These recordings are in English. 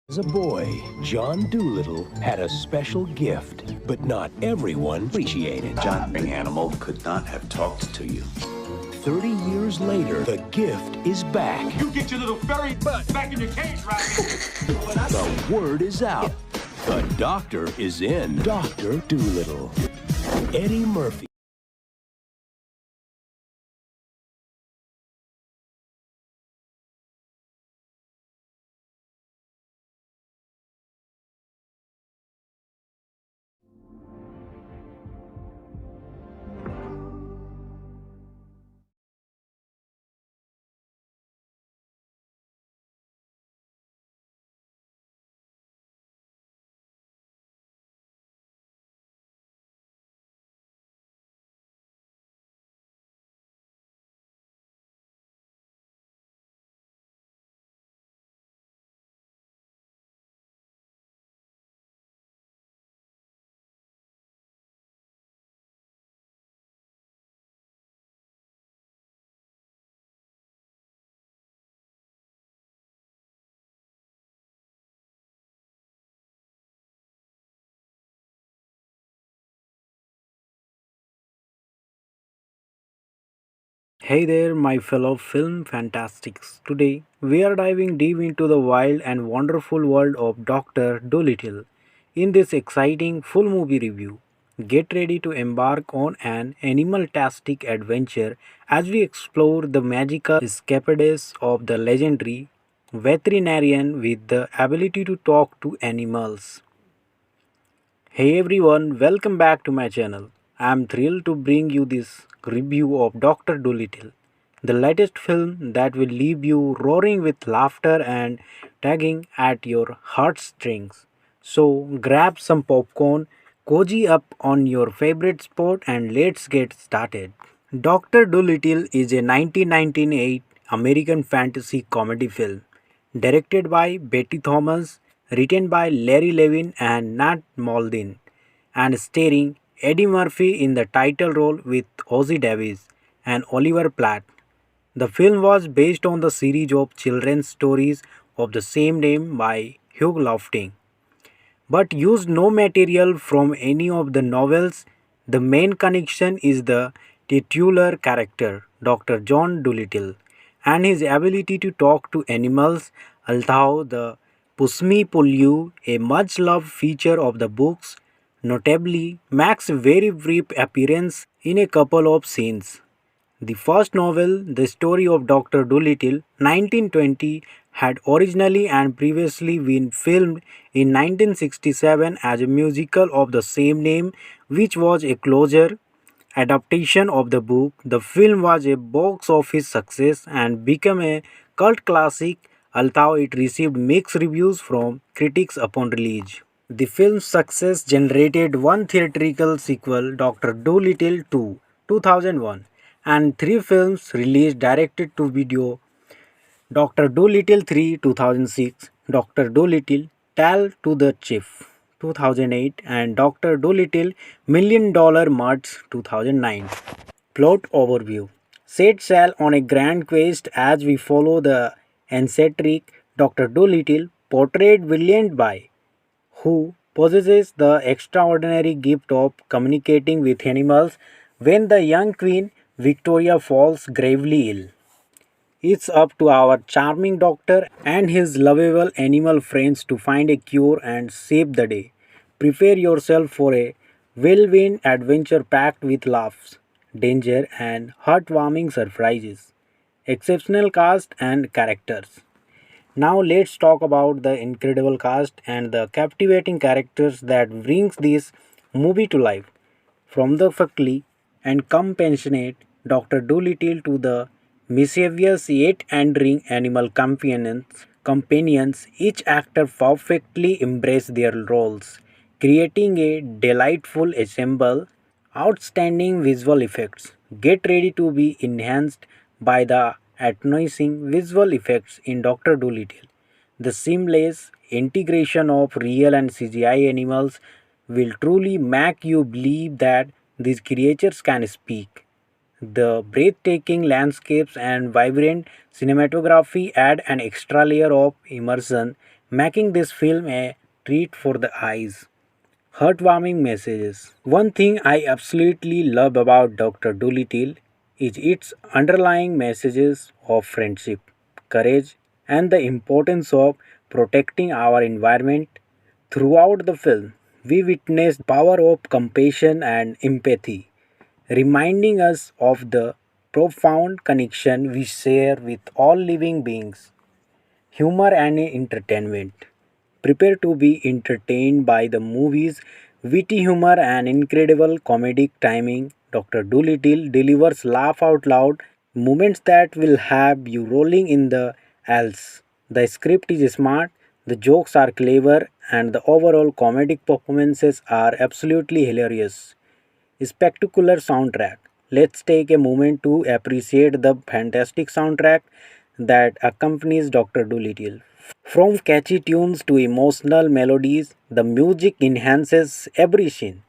As a boy, John Doolittle had a special gift, but not everyone appreciated. John Animal could not have talked to you. 30 years later, the gift is back. You get your little furry butt back in your cage, right? The word is out. The doctor is in. Dr. Doolittle. Eddie Murphy. Hey there, my fellow film fantastics. Today, we are diving deep into the wild and wonderful world of Dr. Dolittle. In this exciting full movie review, get ready to embark on an animal-tastic adventure as we explore the magical escapades of the legendary veterinarian with the ability to talk to animals. Hey everyone, welcome back to my channel. I am thrilled to bring you this review of Dr. Dolittle, the latest film that will leave you roaring with laughter and tugging at your heartstrings. So grab some popcorn, cozy up on your favorite sport, and let's get started. Dr. Dolittle is a 1998 American fantasy comedy film directed by Betty Thomas, written by Larry Levin and Nat Maldin, and starring Eddie Murphy in the title role with Ozzie Davis and Oliver Platt. The film was based on the series of children's stories of the same name by Hugh Lofting, but used no material from any of the novels. The main connection is the titular character, Dr. John Dolittle, and his ability to talk to animals, although the Pusmi Pullu, a much loved feature of the books, notably makes a very brief appearance in a couple of scenes. The first novel, The Story of Dr. Dolittle, 1920, had originally and previously been filmed in 1967 as a musical of the same name, which was a closer adaptation of the book. The film was a box office success and became a cult classic, although it received mixed reviews from critics upon release. The film's success generated one theatrical sequel, Dr. Dolittle 2, 2001, and three films released directed to video, Dr. Dolittle 3, 2006, Dr. Dolittle Tale to the Chief, 2008, and Dr. Dolittle $1 Million Mutts, 2009. Plot overview. Set sail on a grand quest as we follow the eccentric Dr. Dolittle, portrayed brilliant by who possesses the extraordinary gift of communicating with animals when the young Queen Victoria falls gravely ill. It's up to our charming doctor and his lovable animal friends to find a cure and save the day. Prepare yourself for a whirlwind adventure packed with laughs, danger, and heartwarming surprises. Exceptional cast and characters. Now let's talk about the incredible cast and the captivating characters that brings this movie to life. From the fuckly and compassionate Dr. Dolittle to the mischievous yet endearing animal companions, each actor perfectly embraced their roles, creating a delightful ensemble. Outstanding visual effects. Get ready to be enhanced by the astonishing visual effects in Dr. Dolittle. The seamless integration of real and CGI animals will truly make you believe that these creatures can speak. The breathtaking landscapes and vibrant cinematography add an extra layer of immersion, making this film a treat for the eyes. Heartwarming messages. One thing I absolutely love about Dr. Dolittle is its underlying messages of friendship, courage, and the importance of protecting our environment. Throughout the film, we witness the power of compassion and empathy, reminding us of the profound connection we share with all living beings. Humor and entertainment. Prepare to be entertained by the movie's witty humor and incredible comedic timing. Dr. Dolittle delivers laugh out loud moments that will have you rolling in the aisles. The script is smart, the jokes are clever, and the overall comedic performances are absolutely hilarious. Spectacular soundtrack. Let's take a moment to appreciate the fantastic soundtrack that accompanies Dr. Dolittle. From catchy tunes to emotional melodies, the music enhances every scene,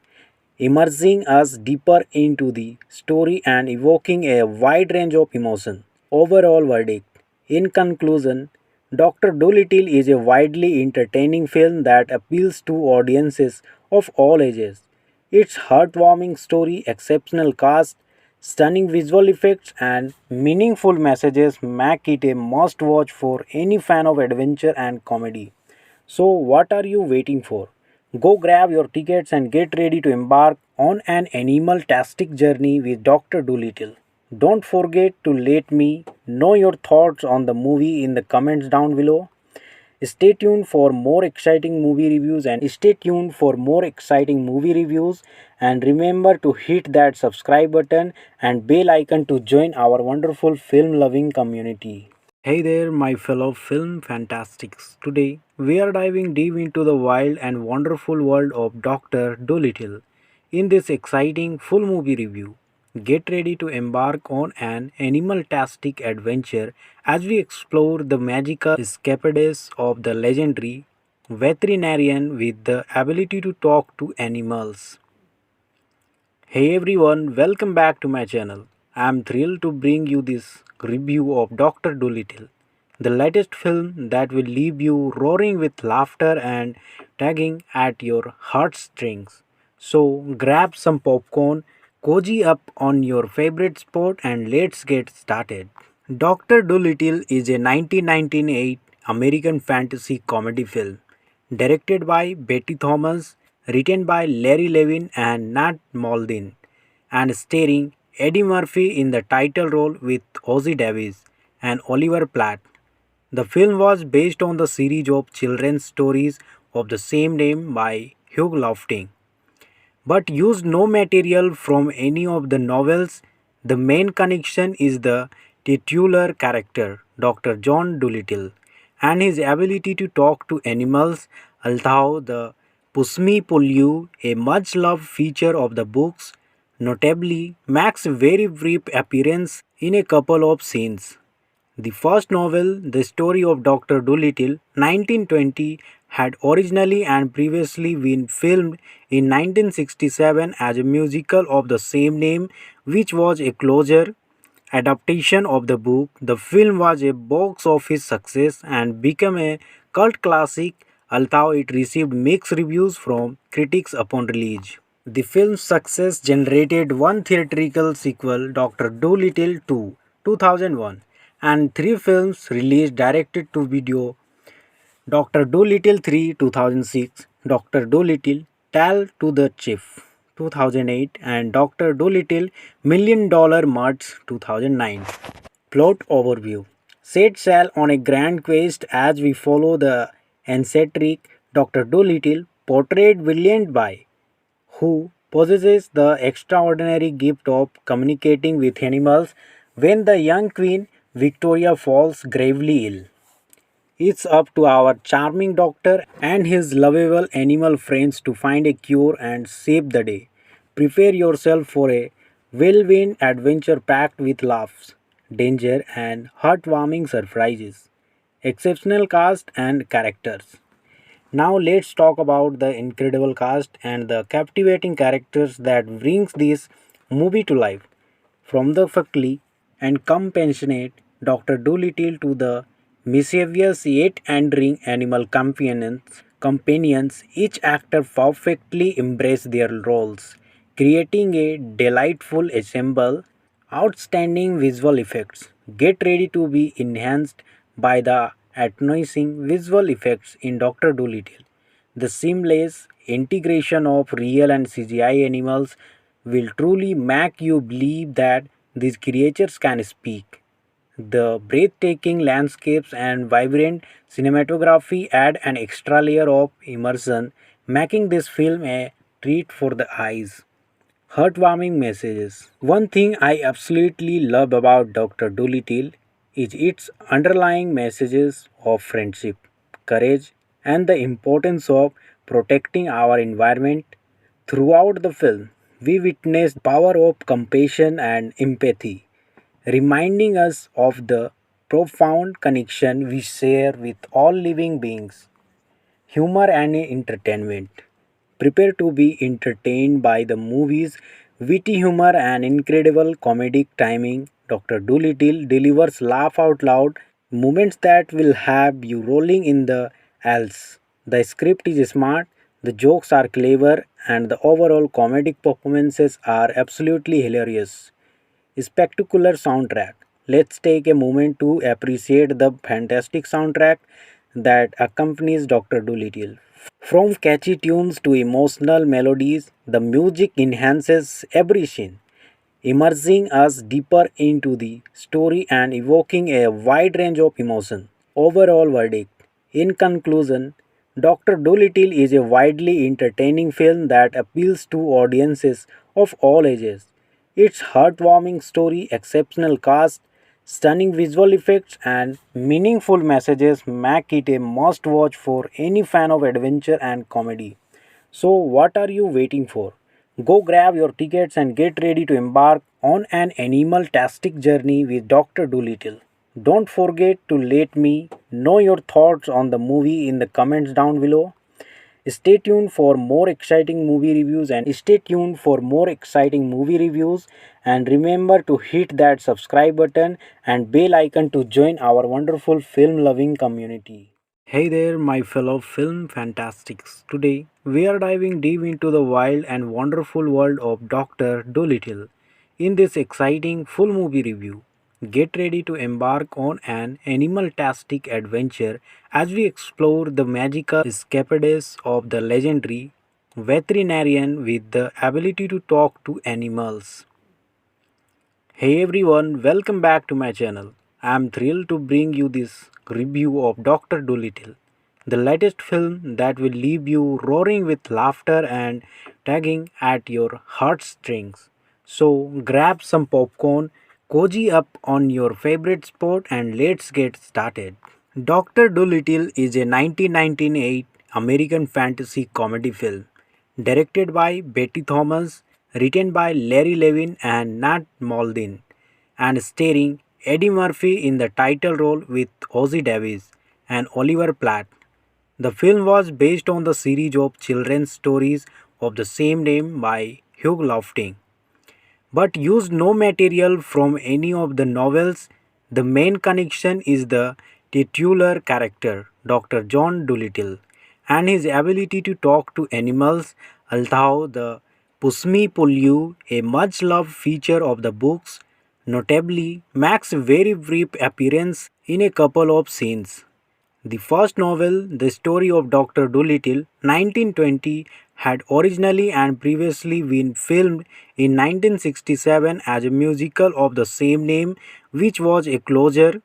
immersing us deeper into the story and evoking a wide range of emotion. Overall verdict. In conclusion, Dr. Dolittle is a widely entertaining film that appeals to audiences of all ages. Its heartwarming story, exceptional cast, stunning visual effects, and meaningful messages make it a must watch for any fan of adventure and comedy. So, what are you waiting for? Go grab your tickets and get ready to embark on an animal-tastic journey with Dr. Dolittle. Don't forget to let me know your thoughts on the movie in the comments down below. Stay tuned for more exciting movie reviews and remember to hit that subscribe button and bell icon to join our wonderful film loving community. Hey there, my fellow film fantastics. Today, we are diving deep into the wild and wonderful world of Dr. Dolittle. In this exciting full movie review, get ready to embark on an animal-tastic adventure as we explore the magical escapades of the legendary veterinarian with the ability to talk to animals. Hey everyone, welcome back to my channel. I am thrilled to bring you this review of Dr. Dolittle, the latest film that will leave you roaring with laughter and tugging at your heartstrings. So grab some popcorn, cozy up on your favorite sport, and let's get started. Dr. Dolittle is a 1998 American fantasy comedy film directed by Betty Thomas, written by Larry Levin and Nat Maldin, and starring Eddie Murphy in the title role with Ozzie Davis and Oliver Platt. The film was based on the series of children's stories of the same name by Hugh Lofting, but used no material from any of the novels. The main connection is the titular character, Dr. John Dolittle, and his ability to talk to animals, although the Pusmi Pullu, a much loved feature of the books, notably makes a very brief appearance in a couple of scenes. The first novel, The Story of Dr. Dolittle, 1920, had originally and previously been filmed in 1967 as a musical of the same name, which was a closer adaptation of the book. The film was a box office success and became a cult classic, although it received mixed reviews from critics upon release. The film's success generated one theatrical sequel, Dr. Dolittle 2, 2001, and three films released directed to video, Dr. Dolittle 3, 2006, Dr. Dolittle Tale to the Chief, 2008, and Dr. Dolittle Million Dollar Muds, 2009. Plot overview. Set sail on a grand quest as we follow the eccentric Dr. Dolittle, portrayed brilliant by, who possesses the extraordinary gift of communicating with animals when the young Queen Victoria falls gravely ill. It's up to our charming doctor and his lovable animal friends to find a cure and save the day. Prepare yourself for a whirlwind adventure packed with laughs, danger, and heartwarming surprises. Exceptional cast and characters. Now let's talk about the incredible cast and the captivating characters that brings this movie to life. From the fuckly and compassionate Dr. Dolittle to the Mischievous yet endearing animal companions, each actor perfectly embrace their roles, creating a delightful ensemble. Outstanding visual effects. Get ready to be enhanced by the astonishing visual effects in Dr. Dolittle. The seamless integration of real and CGI animals will truly make you believe that these creatures can speak. The breathtaking landscapes and vibrant cinematography add an extra layer of immersion, making this film a treat for the eyes. Heartwarming messages. One thing I absolutely love about Dr. Dolittle is its underlying messages of friendship, courage, and the importance of protecting our environment. Throughout the film, we witness the power of compassion and empathy, reminding us of the profound connection we share with all living beings. Humor and entertainment. Prepare to be entertained by the movie's witty humor and incredible comedic timing. Dr. Dolittle delivers laugh out loud moments that will have you rolling in the aisles. The script is smart, the jokes are clever, and the overall comedic performances are absolutely hilarious. Spectacular soundtrack. Let's take a moment to appreciate the fantastic soundtrack that accompanies Dr. Dolittle. From catchy tunes to emotional melodies, the music enhances every scene, immersing us deeper into the story and evoking a wide range of emotion. Overall verdict. In conclusion, Dr. Dolittle is a widely entertaining film that appeals to audiences of all ages. Its heartwarming story, exceptional cast, stunning visual effects, and meaningful messages make it a must watch for any fan of adventure and comedy. So, what are you waiting for? Go grab your tickets and get ready to embark on an animal-tastic journey with Dr. Dolittle. Don't forget to let me know your thoughts on the movie in the comments down below. Stay tuned for more exciting movie reviews and remember to hit that subscribe button and bell icon to join our wonderful film loving community. Hey there, my fellow film fantastics. Today, we are diving deep into the wild and wonderful world of Dr. Dolittle. In this exciting full movie review, get ready to embark on an animal-tastic adventure as we explore the magical escapades of the legendary veterinarian with the ability to talk to animals. Hey everyone, welcome back to my channel. I am thrilled to bring you this review of Dr. Dolittle, the latest film that will leave you roaring with laughter and tugging at your heartstrings. So grab some popcorn, cozy up on your favorite sport, and let's get started. Dr. Dolittle is a 1998 American fantasy comedy film directed by Betty Thomas, written by Larry Levin and Nat Maldin, and starring Eddie Murphy in the title role with Ozzie Davis and Oliver Platt. The film was based on the series of children's stories of the same name by Hugh Lofting, but used no material from any of the novels. The main connection is the titular character, Dr. John Dolittle, and his ability to talk to animals, although the Pusmi Pullu, a much loved feature of the books, notably makes a very brief appearance in a couple of scenes. The first novel, The Story of Dr. Dolittle, 1920, had originally and previously been filmed in 1967 as a musical of the same name, which was a closer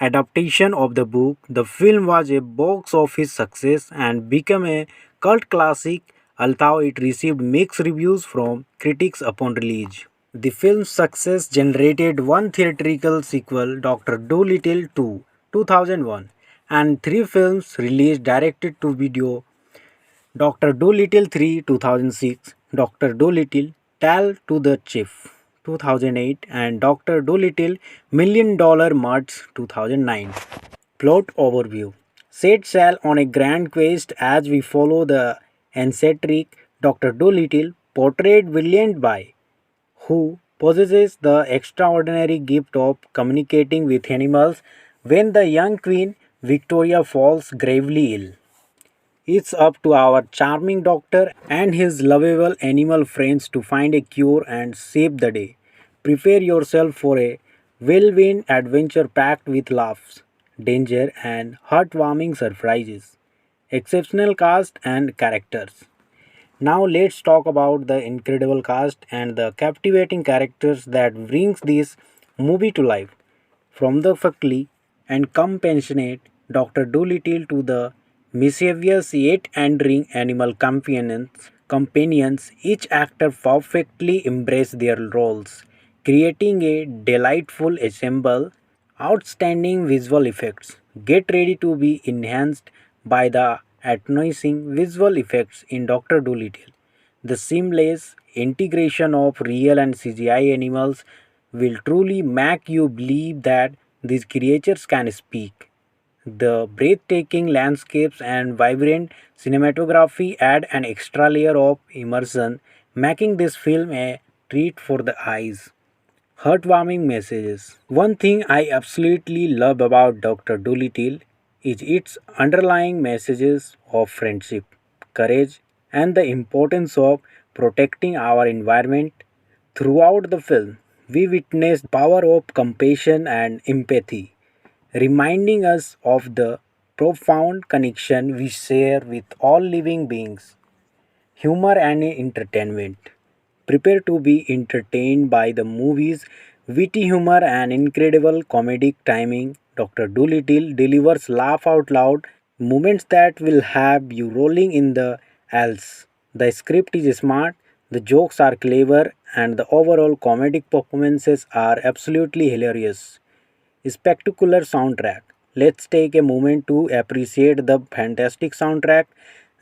adaptation of the book. The film was a box office success and became a cult classic, although it received mixed reviews from critics upon release. The film's success generated one theatrical sequel, Dr. Dolittle 2, 2001, and three films released directed to video: Dr. Dolittle 3, 2006, Dr. Dolittle Tale to the Chief, 2008, and Dr. Dolittle Million Dollar Muds, 2009. Plot overview. Set sail on a grand quest as we follow the eccentric Dr. Dolittle, portrayed brilliant by, who possesses the extraordinary gift of communicating with animals when the young Queen Victoria falls gravely ill. It's up to our charming doctor and his lovable animal friends to find a cure and save the day. Prepare yourself for a whirlwind adventure packed with laughs, danger, and heartwarming surprises. Exceptional cast and characters. Now let's talk about the incredible cast and the captivating characters that brings this movie to life. From the fuckly and compassionate Dr. Dolittle to the mischievous yet endearing animal companions, each actor perfectly embraced their roles, creating a delightful ensemble. Outstanding visual effects. Get ready to be enhanced by the astonishing visual effects in Dr. Dolittle. The seamless integration of real and CGI animals will truly make you believe that these creatures can speak. The breathtaking landscapes and vibrant cinematography add an extra layer of immersion, making this film a treat for the eyes. Heartwarming messages. One thing I absolutely love about Dr. Dolittle is its underlying messages of friendship, courage, and the importance of protecting our environment. Throughout the film, we witness the power of compassion and empathy, reminding us of the profound connection we share with all living beings. Humor and entertainment. Prepare to be entertained by the movie's witty humor and incredible comedic timing. Dr. Dolittle delivers laugh out loud moments that will have you rolling in the aisles. The script is smart, the jokes are clever, and the overall comedic performances are absolutely hilarious. Spectacular soundtrack. Let's take a moment to appreciate the fantastic soundtrack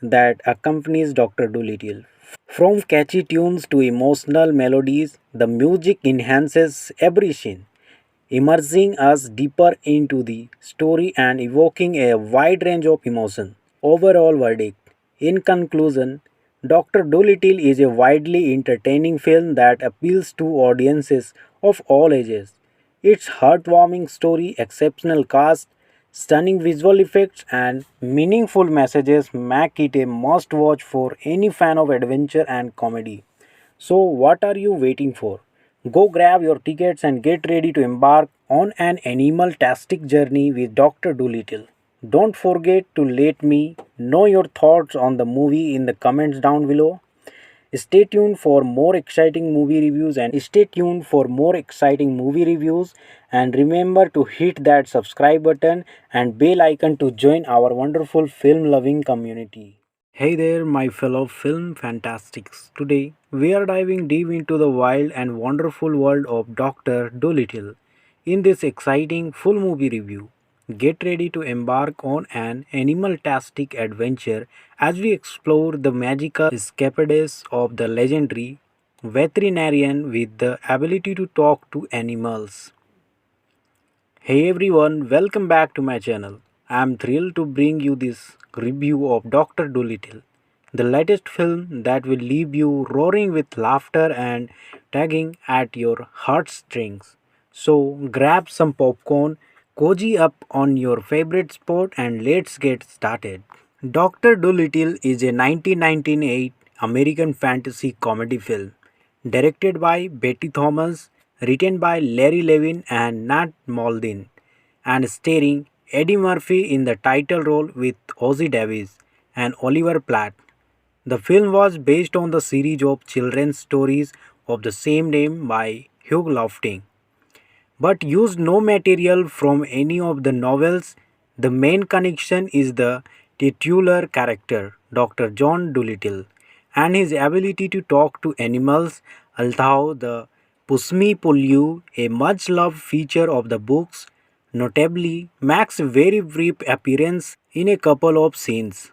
that accompanies Dr. Dolittle. From catchy tunes to emotional melodies, the music enhances every scene, immersing us deeper into the story and evoking a wide range of emotion. Overall verdict. In conclusion, Dr. Dolittle is a widely entertaining film that appeals to audiences of all ages. Its heartwarming story, exceptional cast, stunning visual effects, and meaningful messages make it a must watch for any fan of adventure and comedy. So, what are you waiting for? Go grab your tickets and get ready to embark on an animal-tastic journey with Dr. Dolittle. Don't forget to let me know your thoughts on the movie in the comments down below. Stay tuned for more exciting movie reviews and remember to hit that subscribe button and bell icon to join our wonderful film loving community. Hey there, my fellow film fantastics. Today, we are diving deep into the wild and wonderful world of Dr. Dolittle. In this exciting full movie review, get ready to embark on an animal-tastic adventure as we explore the magical escapades of the legendary veterinarian with the ability to talk to animals. Hey everyone, welcome back to my channel. I am thrilled to bring you this review of Dr. Dolittle, the latest film that will leave you roaring with laughter and tugging at your heartstrings. So grab some popcorn, cozy up on your favorite sport, and let's get started. Dr. Dolittle is a 1998 American fantasy comedy film directed by Betty Thomas, written by Larry Levin and Nat Maldin, and starring Eddie Murphy in the title role with Ozzie Davis and Oliver Platt. The film was based on the series of children's stories of the same name by Hugh Lofting, but used no material from any of the novels. The main connection is the titular character, Dr. John Dolittle, and his ability to talk to animals, although the Pusmi Pullu, a much loved feature of the books, notably makes a very brief appearance in a couple of scenes.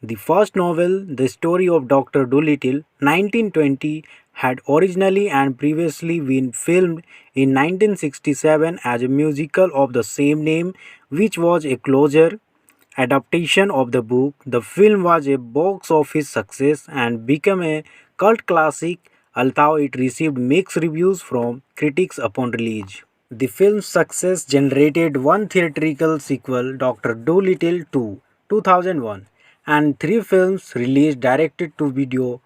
The first novel, The Story of Dr. Dolittle, 1920, had originally and previously been filmed in 1967 as a musical of the same name, which was a closer adaptation of the book. The film was a box office success and became a cult classic, although it received mixed reviews from critics upon release. The film's success generated one theatrical sequel, Dr. Dolittle 2, 2001, and three films released directed to video,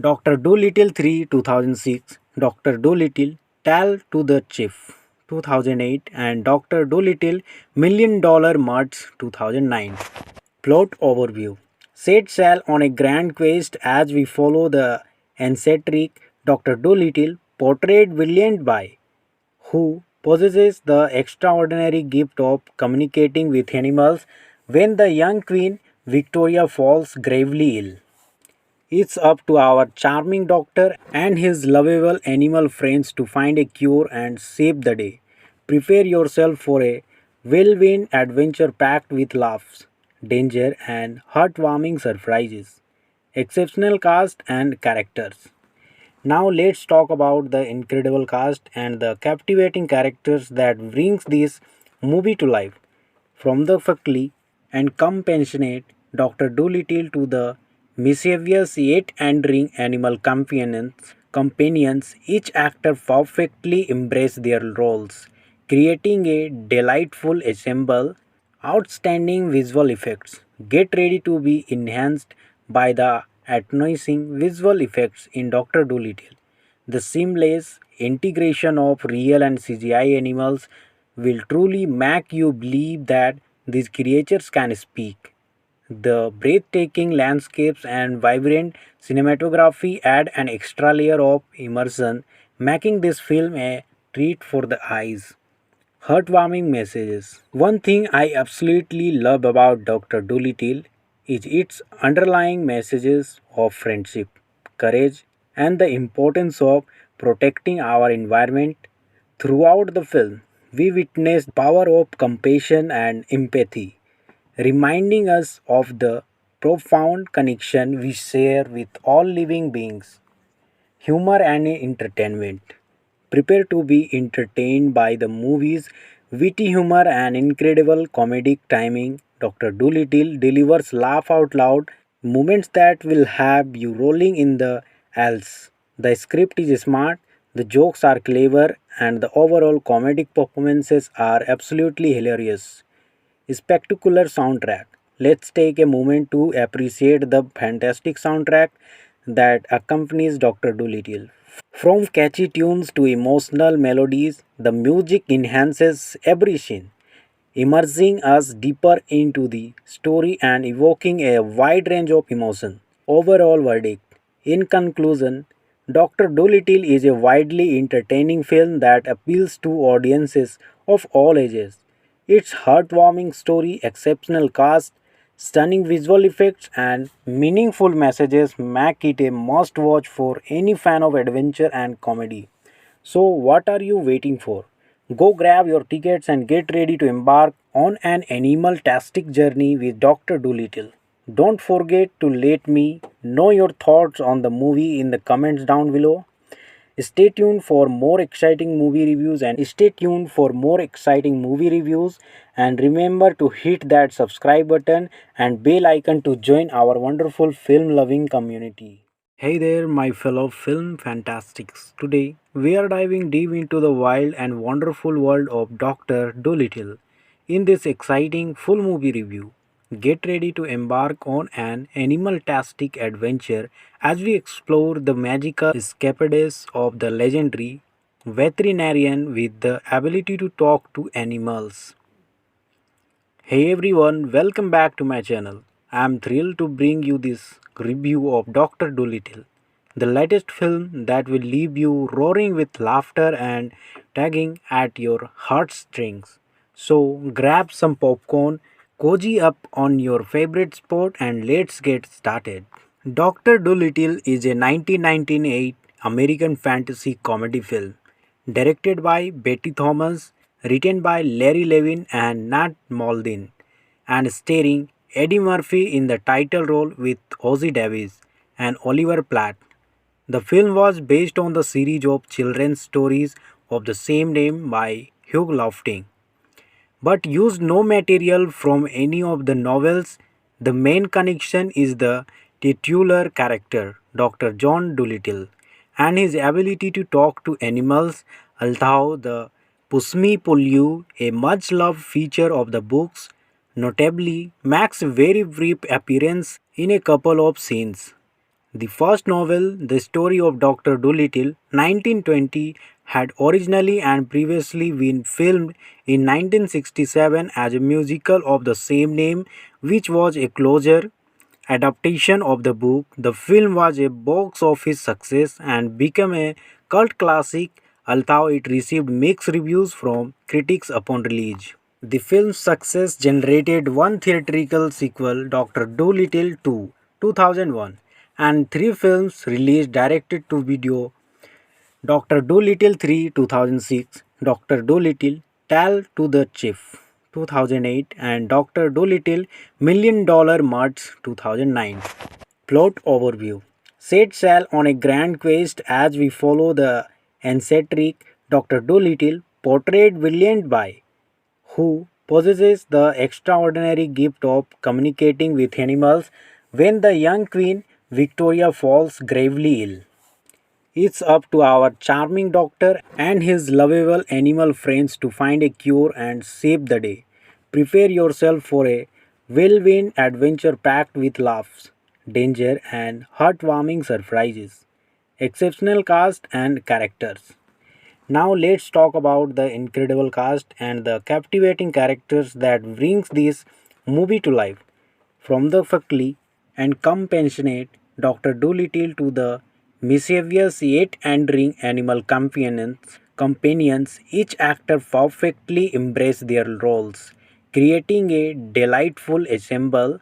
Dr. Dolittle 3, 2006, Dr. Dolittle Tale to the Chief, 2008, and Dr. Dolittle Million Dollar Murders, 2009. Plot overview. Set sail on a grand quest as we follow the eccentric Dr. Dolittle, portrayed brilliant by who possesses the extraordinary gift of communicating with animals when the young Queen Victoria falls gravely ill. It's up to our charming doctor and his lovable animal friends to find a cure and save the day. Prepare yourself for a whirlwind adventure packed with laughs, danger, and heartwarming surprises. Exceptional cast and characters. Now let's talk about the incredible cast and the captivating characters that brings this movie to life. From the fuckly and compassionate Dr. Dolittle to the mischievous yet endearing animal companions, each actor perfectly embraced their roles, creating a delightful ensemble. Outstanding visual effects. Get ready to be enhanced by the astonishing visual effects in Dr. Dolittle. The seamless integration of real and CGI animals will truly make you believe that these creatures can speak. The breathtaking landscapes and vibrant cinematography add an extra layer of immersion, making this film a treat for the eyes. Heartwarming messages. One thing I absolutely love about Dr. Dolittle is its underlying messages of friendship, courage, and the importance of protecting our environment. Throughout the film, we witness the power of compassion and empathy, reminding us of the profound connection we share with all living beings. Humor and entertainment. Prepare to be entertained by the movie's witty humor and incredible comedic timing. Dr. Dolittle delivers laugh out loud moments that will have you rolling in the aisles. The script is smart, the jokes are clever, and the overall comedic performances are absolutely hilarious. Spectacular soundtrack. Let's take a moment to appreciate the fantastic soundtrack that accompanies Dr. Dolittle. From catchy tunes to emotional melodies, the music enhances every scene, immersing us deeper into the story and evoking a wide range of emotion. Overall verdict. In conclusion, Dr. Dolittle is a widely entertaining film that appeals to audiences of all ages. Its heartwarming story, exceptional cast, stunning visual effects, and meaningful messages make it a must watch for any fan of adventure and comedy. So, what are you waiting for? Go grab your tickets and get ready to embark on an animal tastic journey with Dr. Dolittle. Don't forget to let me know your thoughts on the movie in the comments down below. Stay tuned for more exciting movie reviews and remember to hit that subscribe button and bell icon to join our wonderful film loving community. Hey there, my fellow film fantastics. Today we are diving deep into the wild and wonderful world of Dr. Dolittle. In this exciting full movie review, get ready to embark on an animal-tastic adventure as we explore the magical escapades of the legendary veterinarian with the ability to talk to animals. Hey everyone, welcome back to my channel. I am thrilled to bring you this review of Dr. Dolittle, the latest film that will leave you roaring with laughter and tugging at your heartstrings. So grab some popcorn, cozy up on your favorite sport, and let's get started. Dr. Dolittle is a 1998 American fantasy comedy film directed by Betty Thomas, written by Larry Levin and Nat Maldin, and starring Eddie Murphy in the title role with Ozzie Davis and Oliver Platt. The film was based on the series of children's stories of the same name by Hugh Lofting, but used no material from any of the novels. The main connection is the titular character, Dr. John Dolittle, and his ability to talk to animals, although the Push Me Pull You, a much loved feature of the books, notably makes a very brief appearance in a couple of scenes. The first novel, The Story of Dr. Dolittle, 1920, had originally and previously been filmed in 1967 as a musical of the same name, which was a closer adaptation of the book. The film was a box office success and became a cult classic, although it received mixed reviews from critics upon release. The film's success generated one theatrical sequel, Dr. Dolittle 2, 2001, and three films released directed to video, Dr. Dolittle 3, 2006, Dr. Dolittle Tale to the Chief, 2008, and Dr. Dolittle Million Dollar Muds, 2009. Plot overview. Set sail on a grand quest as we follow the eccentric Dr. Dolittle, portrayed brilliant by who possesses the extraordinary gift of communicating with animals when the young Queen Victoria falls gravely ill. It's up to our charming doctor and his lovable animal friends to find a cure and save the day. Prepare yourself for a whirlwind adventure packed with laughs, danger, and heartwarming surprises. Exceptional cast and characters. Now let's talk about the incredible cast and the captivating characters that brings this movie to life. From the fuckly and compassionate Dr. Dolittle to the mischievous yet endearing animal companions, each actor perfectly embraced their roles, creating a delightful ensemble.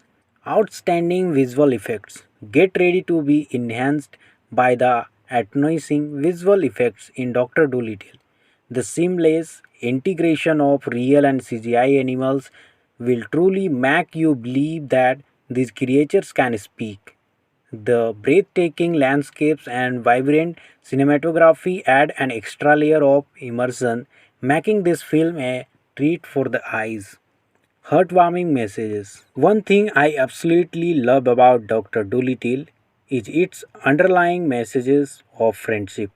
Outstanding visual effects. Get ready to be enhanced by the astonishing visual effects in Dr. Dolittle. The seamless integration of real and CGI animals will truly make you believe that these creatures can speak. The breathtaking landscapes and vibrant cinematography add an extra layer of immersion, making this film a treat for the eyes. Heartwarming messages. One thing I absolutely love about Dr. Dolittle is its underlying messages of friendship,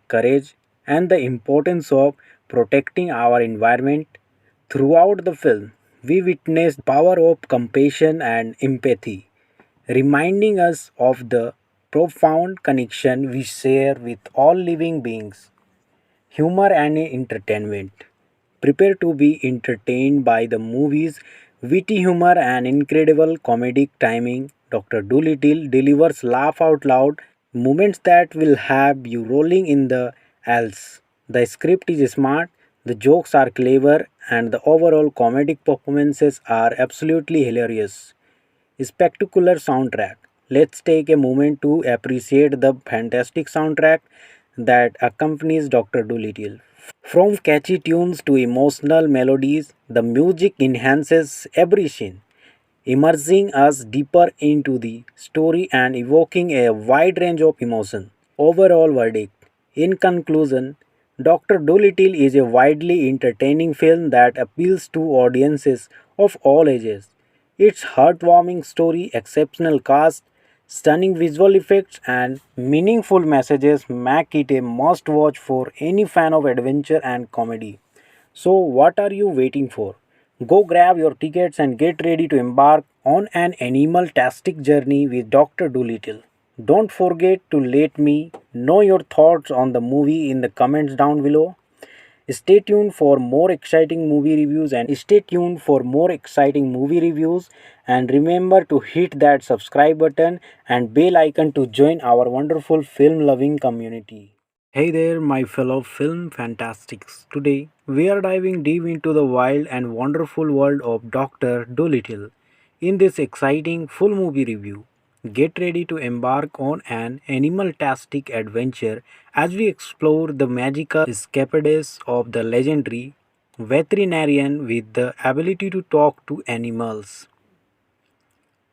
courage, and the importance of protecting our environment. Throughout the film, we witness the power of compassion and empathy, reminding us of the profound connection we share with all living beings. Humor and entertainment. Prepare to be entertained by the movie's witty humor and incredible comedic timing. Dr. Dolittle delivers laugh out loud moments that will have you rolling in the aisles. The script is smart, the jokes are clever, and the overall comedic performances are absolutely hilarious. Spectacular soundtrack. Let's take a moment to appreciate the fantastic soundtrack that accompanies Dr. Dolittle. From catchy tunes to emotional melodies, the music enhances every scene, immersing us deeper into the story and evoking a wide range of emotion. Overall verdict. In conclusion, Dr. Dolittle is a widely entertaining film that appeals to audiences of all ages. Its heartwarming story, exceptional cast, stunning visual effects, and meaningful messages make it a must watch for any fan of adventure and comedy. So, what are you waiting for? Go grab your tickets and get ready to embark on an animal-tastic journey with Dr. Dolittle. Don't forget to let me know your thoughts on the movie in the comments down below. Stay tuned for more exciting movie reviews and remember to hit that subscribe button and bell icon to join our wonderful film loving community. Hey there, my fellow film fantastics. Today we are diving deep into the wild and wonderful world of Dr. Dolittle. In this exciting full movie review, get ready to embark on an animal-tastic adventure as we explore the magical escapades of the legendary veterinarian with the ability to talk to animals.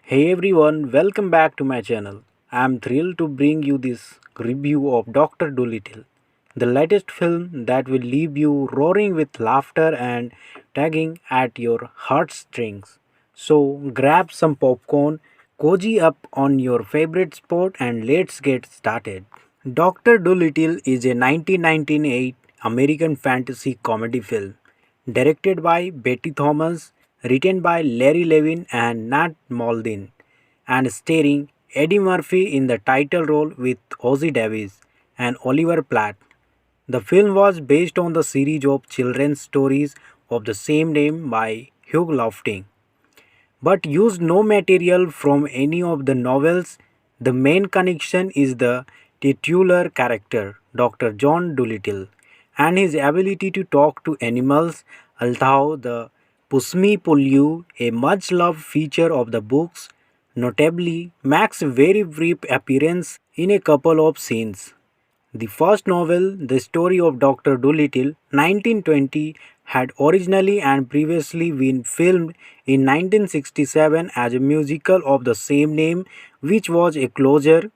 Hey everyone, welcome back to my channel. I am thrilled to bring you this review of Dr. Dolittle, the latest film that will leave you roaring with laughter and tugging at your heartstrings. So grab some popcorn, cozy up on your favorite sport, and let's get started. Dr. Dolittle is a 1998 American fantasy comedy film. Directed by Betty Thomas, written by Larry Levin and Nat Maldin, and starring Eddie Murphy in the title role with Ozzie Davis and Oliver Platt. The film was based on the series of children's stories of the same name by Hugh Lofting, but used no material from any of the novels. The main connection is the titular character, Dr. John Dolittle, and his ability to talk to animals, although the Pusmi Pullu, a much loved feature of the books, notably makes a very brief appearance in a couple of scenes. The first novel, The Story of Dr. Dolittle, 1920, had originally and previously been filmed in 1967 as a musical of the same name, which was a closer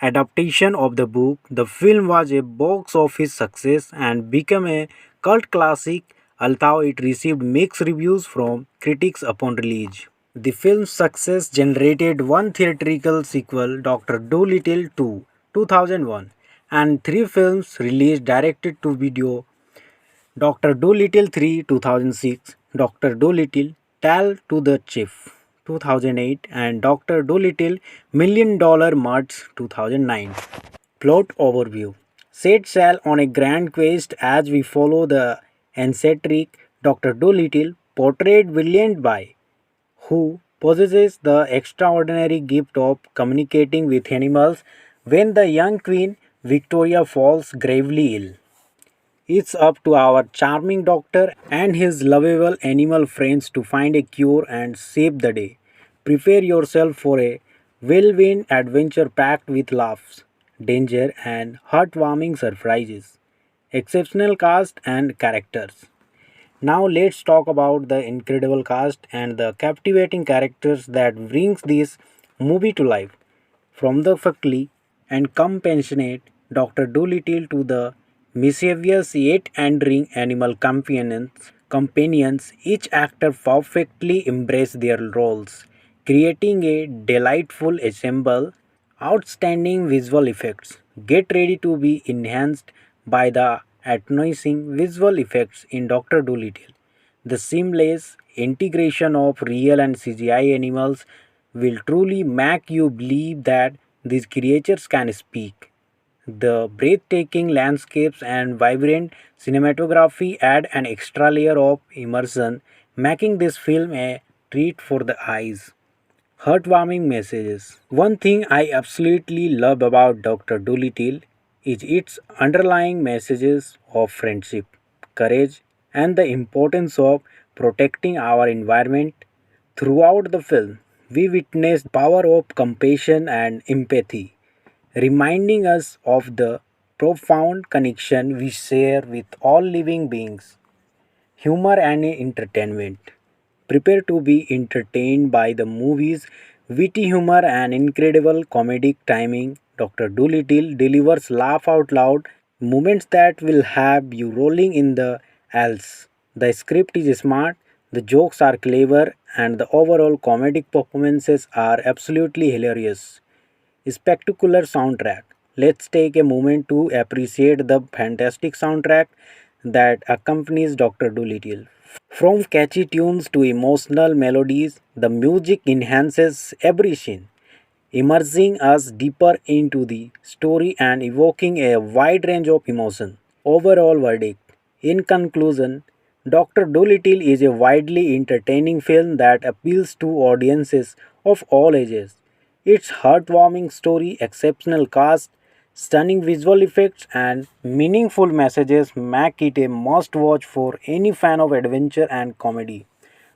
adaptation of the book. The film was a box office success and became a cult classic, although it received mixed reviews from critics upon release. The film's success generated one theatrical sequel, Dr. Dolittle 2, 2001, and three films released directed to video, Dr. Dolittle 3, 2006, Dr. Dolittle Tale to the Chief, 2008, and Dr. Dolittle Million Dollar Muds, 2009. Plot overview. Set sail on a grand quest as we follow the eccentric Dr. Dolittle, portrayed brilliant by, who possesses the extraordinary gift of communicating with animals when the young Queen Victoria falls gravely ill. It's up to our charming doctor and his lovable animal friends to find a cure and save the day. Prepare yourself for a whirlwind adventure packed with laughs, danger, and heartwarming surprises. Exceptional cast and characters. Now let's talk about the incredible cast and the captivating characters that brings this movie to life. From the fuckly and compassionate Dr. Dolittle to the mischievous yet endearing animal companions, each actor perfectly embraced their roles, creating a delightful ensemble. Outstanding visual effects. Get ready to be enhanced by the astonishing visual effects in Dr. Dolittle. The seamless integration of real and CGI animals will truly make you believe that these creatures can speak. The breathtaking landscapes and vibrant cinematography add an extra layer of immersion, making this film a treat for the eyes. Heartwarming messages. One thing I absolutely love about Dr. Dolittle is its underlying messages of friendship, courage, and the importance of protecting our environment. Throughout the film, we witness the power of compassion and empathy, reminding us of the profound connection we share with all living beings. Humor and entertainment. Prepare to be entertained by the movie's witty humor and incredible comedic timing. Dr. Dolittle delivers laugh out loud moments that will have you rolling in the aisles. The script is smart, the jokes are clever, and the overall comedic performances are absolutely hilarious. Spectacular soundtrack. Let's take a moment to appreciate the fantastic soundtrack that accompanies Dr. Dolittle. From catchy tunes to emotional melodies, the music enhances every scene, immersing us deeper into the story and evoking a wide range of emotion. Overall verdict. In conclusion, Dr. Dolittle is a widely entertaining film that appeals to audiences of all ages. Its heartwarming story, exceptional cast, stunning visual effects, and meaningful messages make it a must watch for any fan of adventure and comedy.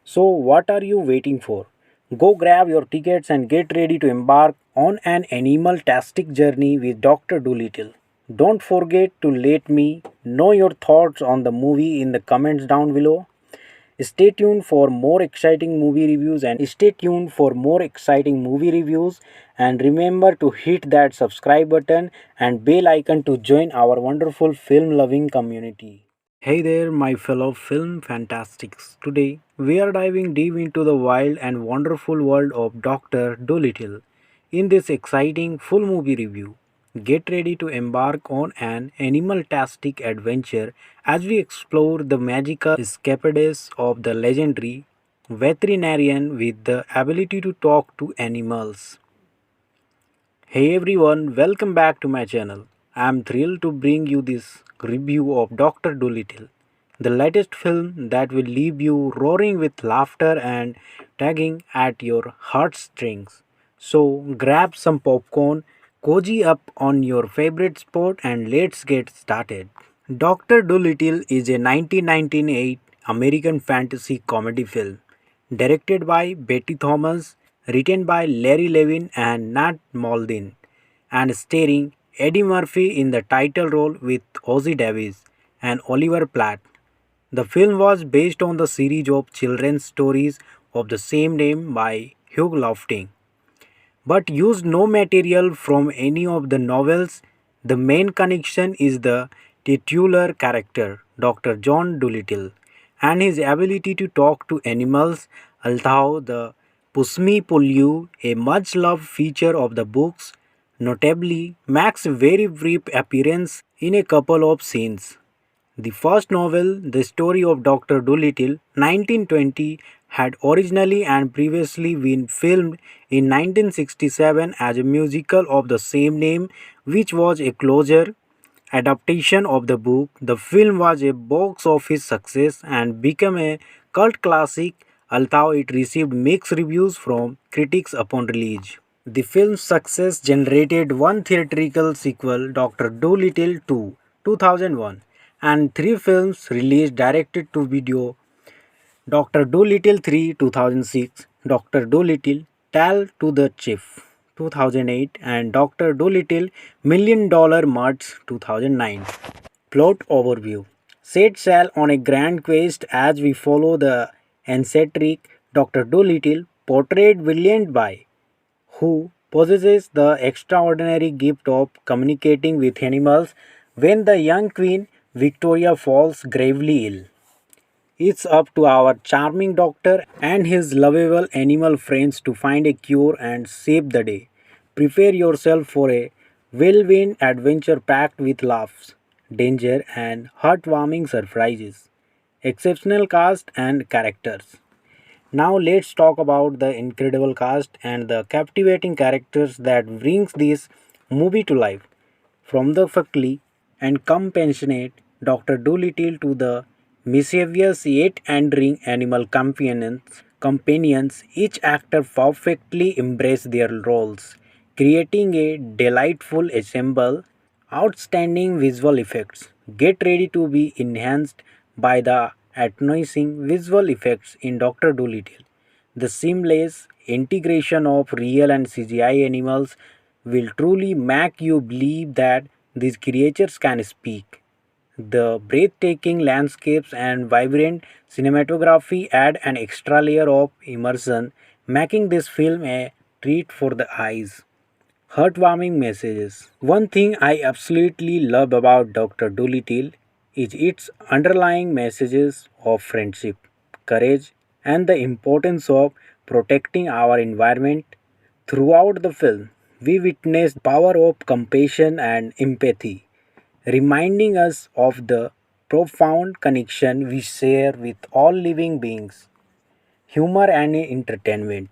So, what are you waiting for? Go grab your tickets and get ready to embark on an animal tastic journey with Dr. Dolittle. Don't forget to let me know your thoughts on the movie in the comments down below. Stay tuned for more exciting movie reviews and remember to hit that subscribe button and bell icon to join our wonderful film loving community. Hey there, my fellow film fantastics. Today we are diving deep into the wild and wonderful world of Dr. Dolittle in this exciting full movie review. Get ready to embark on an animal-tastic adventure as we explore the magical escapades of the legendary veterinarian with the ability to talk to animals. Hey everyone, welcome back to my channel. I am thrilled to bring you this review of Dr. Dolittle, the latest film that will leave you roaring with laughter and tugging at your heartstrings. So grab some popcorn, cozy up on your favorite sport, and let's get started. Dr. Dolittle is a 1998 American fantasy comedy film directed by Betty Thomas, written by Larry Levin and Nat Maldin, and starring Eddie Murphy in the title role with Ozzie Davis and Oliver Platt. The film was based on the series of children's stories of the same name by Hugh Lofting, but used no material from any of the novels. The main connection is the titular character, Dr. John Dolittle, and his ability to talk to animals, although the Pusmi Pullu, a much loved feature of the books, notably makes a very brief appearance in a couple of scenes. The first novel, The Story of Dr. Dolittle, 1920, had originally and previously been filmed in 1967 as a musical of the same name, which was a closer adaptation of the book. The film was a box office success and became a cult classic, although it received mixed reviews from critics upon release. The film's success generated one theatrical sequel, Dr. Dolittle 2, 2001, and three films released directed to video, Dr. Dolittle 3, 2006, Dr. Dolittle Tale to the Chief, 2008, and Dr. Dolittle Million Dollar Muds, 2009. Plot overview. Set sail on a grand quest as we follow the eccentric Dr. Dolittle, portrayed brilliant by, who possesses the extraordinary gift of communicating with animals when the young Queen Victoria falls gravely ill. It's up to our charming doctor and his lovable animal friends to find a cure and save the day. Prepare yourself for a whirlwind adventure packed with laughs, danger, and heartwarming surprises. Exceptional cast and characters. Now let's talk about the incredible cast and the captivating characters that brings this movie to life. From the fuckly and compassionate Dr. Dolittle to the mischievous yet endearing animal companions, each actor perfectly embraced their roles, creating a delightful ensemble. Outstanding visual effects. Get ready to be enhanced by the astonishing visual effects in Dr. Dolittle. The seamless integration of real and CGI animals will truly make you believe that these creatures can speak. The breathtaking landscapes and vibrant cinematography add an extra layer of immersion, making this film a treat for the eyes. Heartwarming messages. One thing I absolutely love about Dr. Dolittle is its underlying messages of friendship, courage, and the importance of protecting our environment. Throughout the film, we witness the power of compassion and empathy, reminding us of the profound connection we share with all living beings. Humor and entertainment.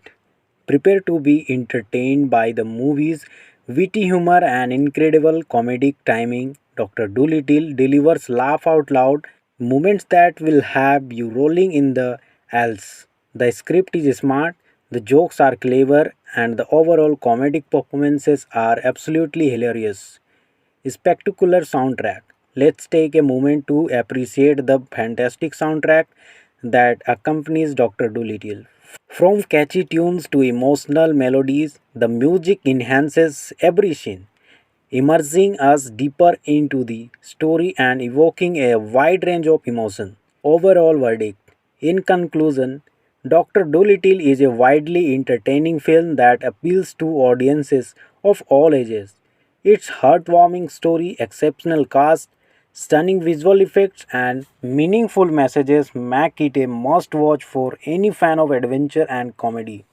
Prepare to be entertained by the movie's witty humor and incredible comedic timing. Dr. Dolittle delivers laugh out loud moments that will have you rolling in the aisles. The script is smart, the jokes are clever, and the overall comedic performances are absolutely hilarious. Spectacular soundtrack. Let's take a moment to appreciate the fantastic soundtrack that accompanies Dr. Dolittle. From catchy tunes to emotional melodies, the music enhances every scene, immersing us deeper into the story and evoking a wide range of emotion. Overall verdict. In conclusion, Dr. Dolittle is a widely entertaining film that appeals to audiences of all ages. Its heartwarming story, exceptional cast, stunning visual effects, and meaningful messages make it a must watch for any fan of adventure and comedy.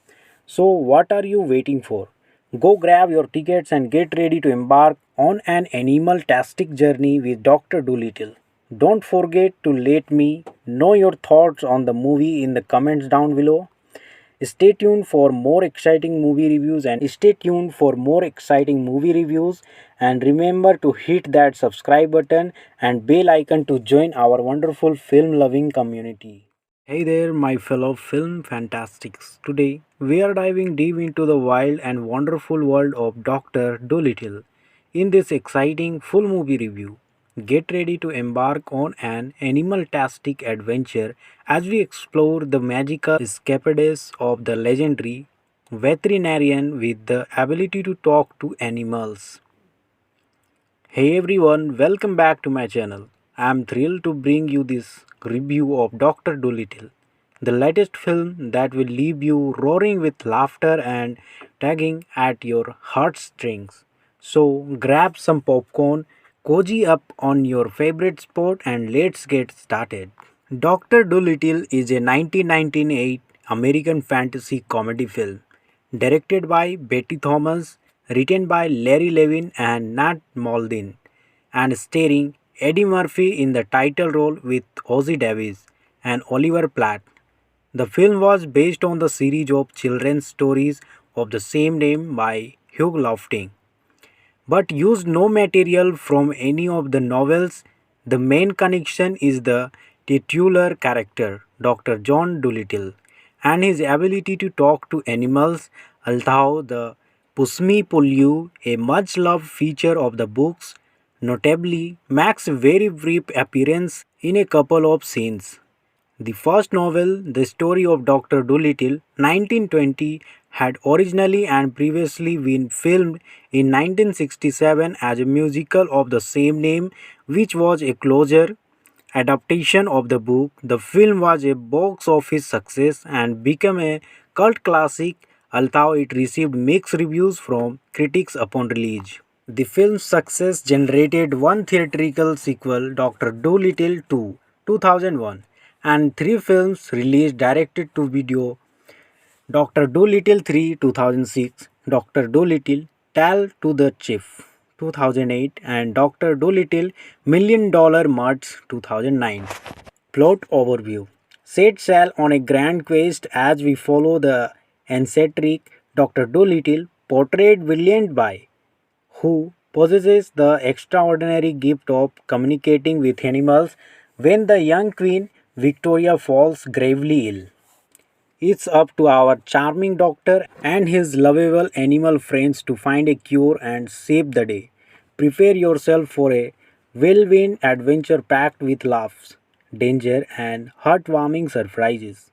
So, what are you waiting for? Go grab your tickets and get ready to embark on an animal-tastic journey with Dr. Dolittle. Don't forget to let me know your thoughts on the movie in the comments down below. Stay tuned for more exciting movie reviews and remember to hit that subscribe button and bell icon to join our wonderful film loving community. Hey there, my fellow film fantastics. Today, we are diving deep into the wild and wonderful world of Dr. Dolittle. In this exciting full movie review, get ready to embark on an animal-tastic adventure as we explore the magical escapades of the legendary veterinarian with the ability to talk to animals. Hey everyone, welcome back to my channel. I am thrilled to bring you this review of Dr. Dolittle, the latest film that will leave you roaring with laughter and tugging at your heartstrings. So grab some popcorn, cozy up on your favorite sport, and let's get started. Dr. Dolittle is a 1998 American fantasy comedy film directed by Betty Thomas, written by Larry Levin and Nat Maldin, and starring Eddie Murphy in the title role with Ozzie Davis and Oliver Platt. The film was based on the series of children's stories of the same name by Hugh Lofting, but used no material from any of the novels. The main connection is the titular character, Dr. John Dolittle, and his ability to talk to animals, although the Pusmi Pullu, a much loved feature of the books, notably makes a very brief appearance in a couple of scenes. The first novel, The Story of Dr. Dolittle, 1920, had originally and previously been filmed in 1967 as a musical of the same name, which was a closer adaptation of the book. The film was a box office success and became a cult classic, although it received mixed reviews from critics upon release. The film's success generated one theatrical sequel, Dr. Dolittle 2, 2001, and three films released directed to video, Dr. Dolittle 3, 2006, Dr. Dolittle Tale to the Chief, 2008, and Dr. Dolittle Million Dollar Muds, 2009. Plot overview. Set sail on a grand quest as we follow the eccentric Dr. Dolittle, portrayed brilliant by, who possesses the extraordinary gift of communicating with animals when the young Queen Victoria falls gravely ill. It's up to our charming doctor and his lovable animal friends to find a cure and save the day. Prepare yourself for a whirlwind adventure packed with laughs, danger, and heartwarming surprises.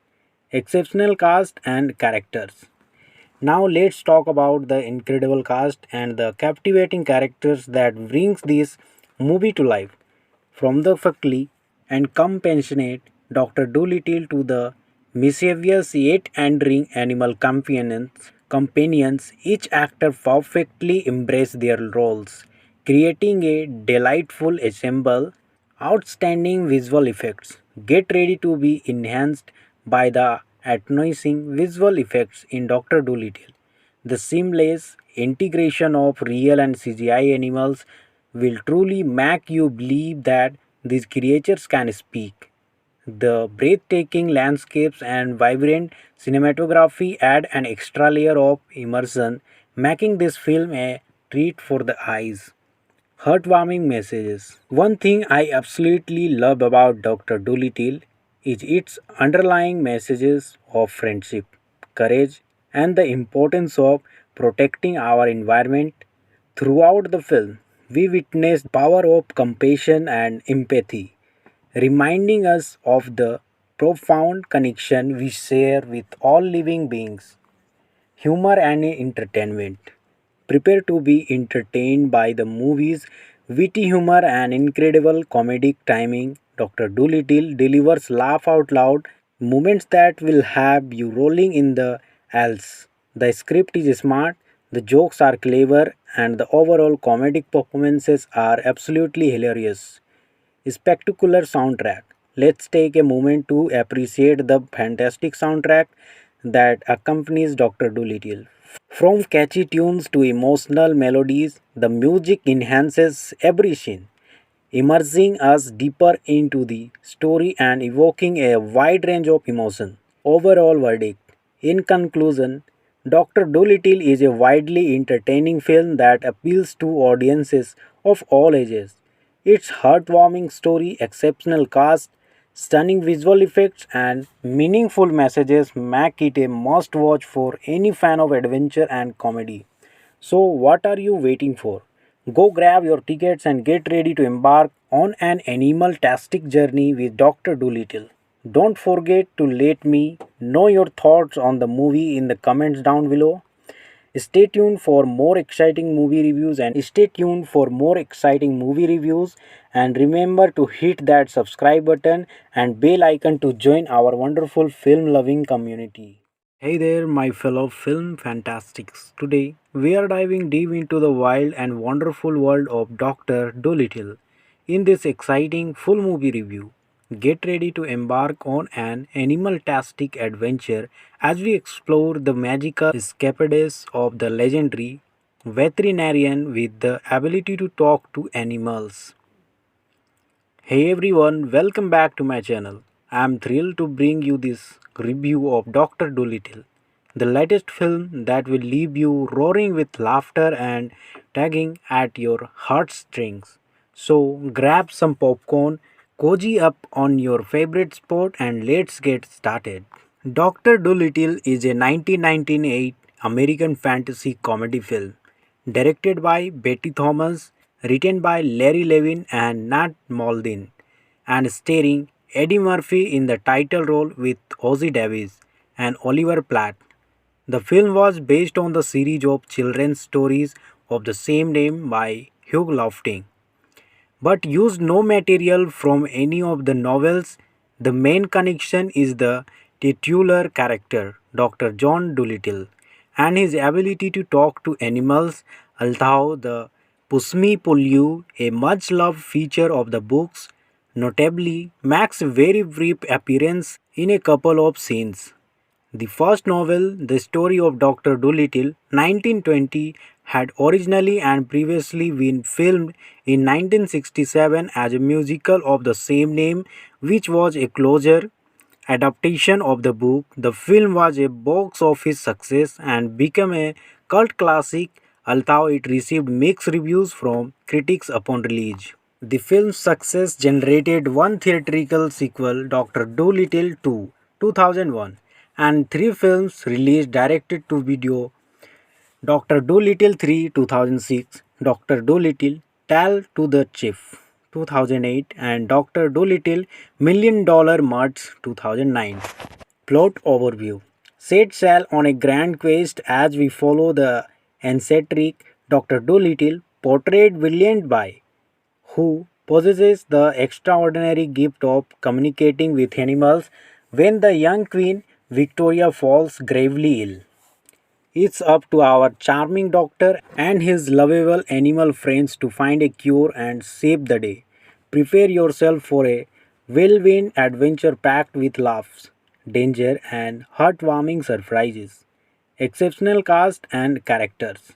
Exceptional cast and characters. Now let's talk about the incredible cast and the captivating characters that brings this movie to life. From the fuckly and compassionate Dr. Dolittle to the mischievous yet endearing animal companions, each actor perfectly embraced their roles, creating a delightful ensemble. Outstanding visual effects. Get ready to be enhanced by the astonishing visual effects in Dr. Dolittle. The seamless integration of real and CGI animals will truly make you believe that these creatures can speak. The breathtaking landscapes and vibrant cinematography add an extra layer of immersion, making this film a treat for the eyes. Heartwarming messages. One thing I absolutely love about Dr. Dolittle is its underlying messages of friendship, courage, and the importance of protecting our environment. Throughout the film, we witness the power of compassion and empathy, reminding us of the profound connection we share with all living beings. Humor and entertainment. Prepare to be entertained by the movie's witty humor and incredible comedic timing. Dr. Dolittle delivers laugh out loud moments that will have you rolling in the aisles. The script is smart, the jokes are clever, and the overall comedic performances are absolutely hilarious. Spectacular soundtrack. Let's take a moment to appreciate the fantastic soundtrack that accompanies Dr. Dolittle. From catchy tunes to emotional melodies, the music enhances every scene, immersing us deeper into the story and evoking a wide range of emotion. Overall verdict. In conclusion, Dr. Dolittle is a widely entertaining film that appeals to audiences of all ages. Its heartwarming story, exceptional cast, stunning visual effects, and meaningful messages make it a must watch for any fan of adventure and comedy. So, what are you waiting for? Go grab your tickets and get ready to embark on an animal-tastic journey with Dr. Dolittle. Don't forget to let me know your thoughts on the movie in the comments down below. Stay tuned for more exciting movie reviews and remember to hit that subscribe button and bell icon to join our wonderful film loving community. Hey there, my fellow film fantastics. Today, we are diving deep into the wild and wonderful world of Dr. Dolittle. In this exciting full movie review, get ready to embark on an animal-tastic adventure as we explore the magical escapades of the legendary veterinarian with the ability to talk to animals. Hey everyone, welcome back to my channel. I am thrilled to bring you this review of Dr. Dolittle, the latest film that will leave you roaring with laughter and tugging at your heartstrings. So grab some popcorn, cozy up on your favorite spot, and let's get started. Dr. Dolittle is a 1998 American fantasy comedy film directed by Betty Thomas, written by Larry Levin and Nat Maldin, and starring Eddie Murphy in the title role with Ozzie Davis and Oliver Platt. The film was based on the series of children's stories of the same name by Hugh Lofting but used no material from any of the novels. The main connection is the titular character, Dr. John Dolittle, and his ability to talk to animals, although the Pusmi Pullu, a much loved feature of the books, notably makes a very brief appearance in a couple of scenes. The first novel, The Story of Dr. Dolittle, 1920, had originally and previously been filmed in 1967 as a musical of the same name, which was a closer adaptation of the book. The film was a box office success and became a cult classic, although it received mixed reviews from critics upon release. The film's success generated one theatrical sequel, Dr. Dolittle 2, 2001, and three films released directed to video, Dr. Dolittle 3, 2006, Dr. Dolittle Tale to the Chief, 2008, and Dr. Dolittle $1 Million Mutts, 2009. Plot overview. Set sail on a grand quest as we follow the eccentric Dr. Dolittle, portrayed brilliant by who possesses the extraordinary gift of communicating with animals when the young Queen Victoria falls gravely ill. It's up to our charming doctor and his lovable animal friends to find a cure and save the day. Prepare yourself for a whirlwind adventure packed with laughs, danger, and heartwarming surprises. Exceptional cast and characters.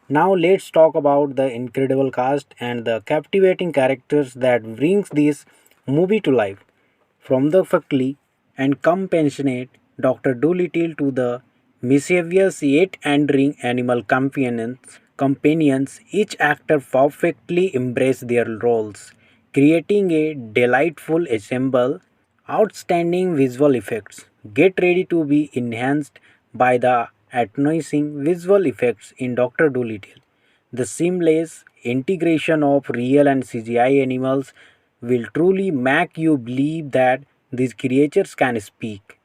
Now let's talk about the incredible cast and the captivating characters that brings this movie to life. From the fuckly and compassionate Dr. Dolittle to the mischievous yet endearing animal companions, each actor perfectly embraced their roles, creating a delightful ensemble. Outstanding visual effects. Get ready to be enhanced by the astonishing visual effects in Dr. Dolittle. The seamless integration of real and CGI animals will truly make you believe that these creatures can speak.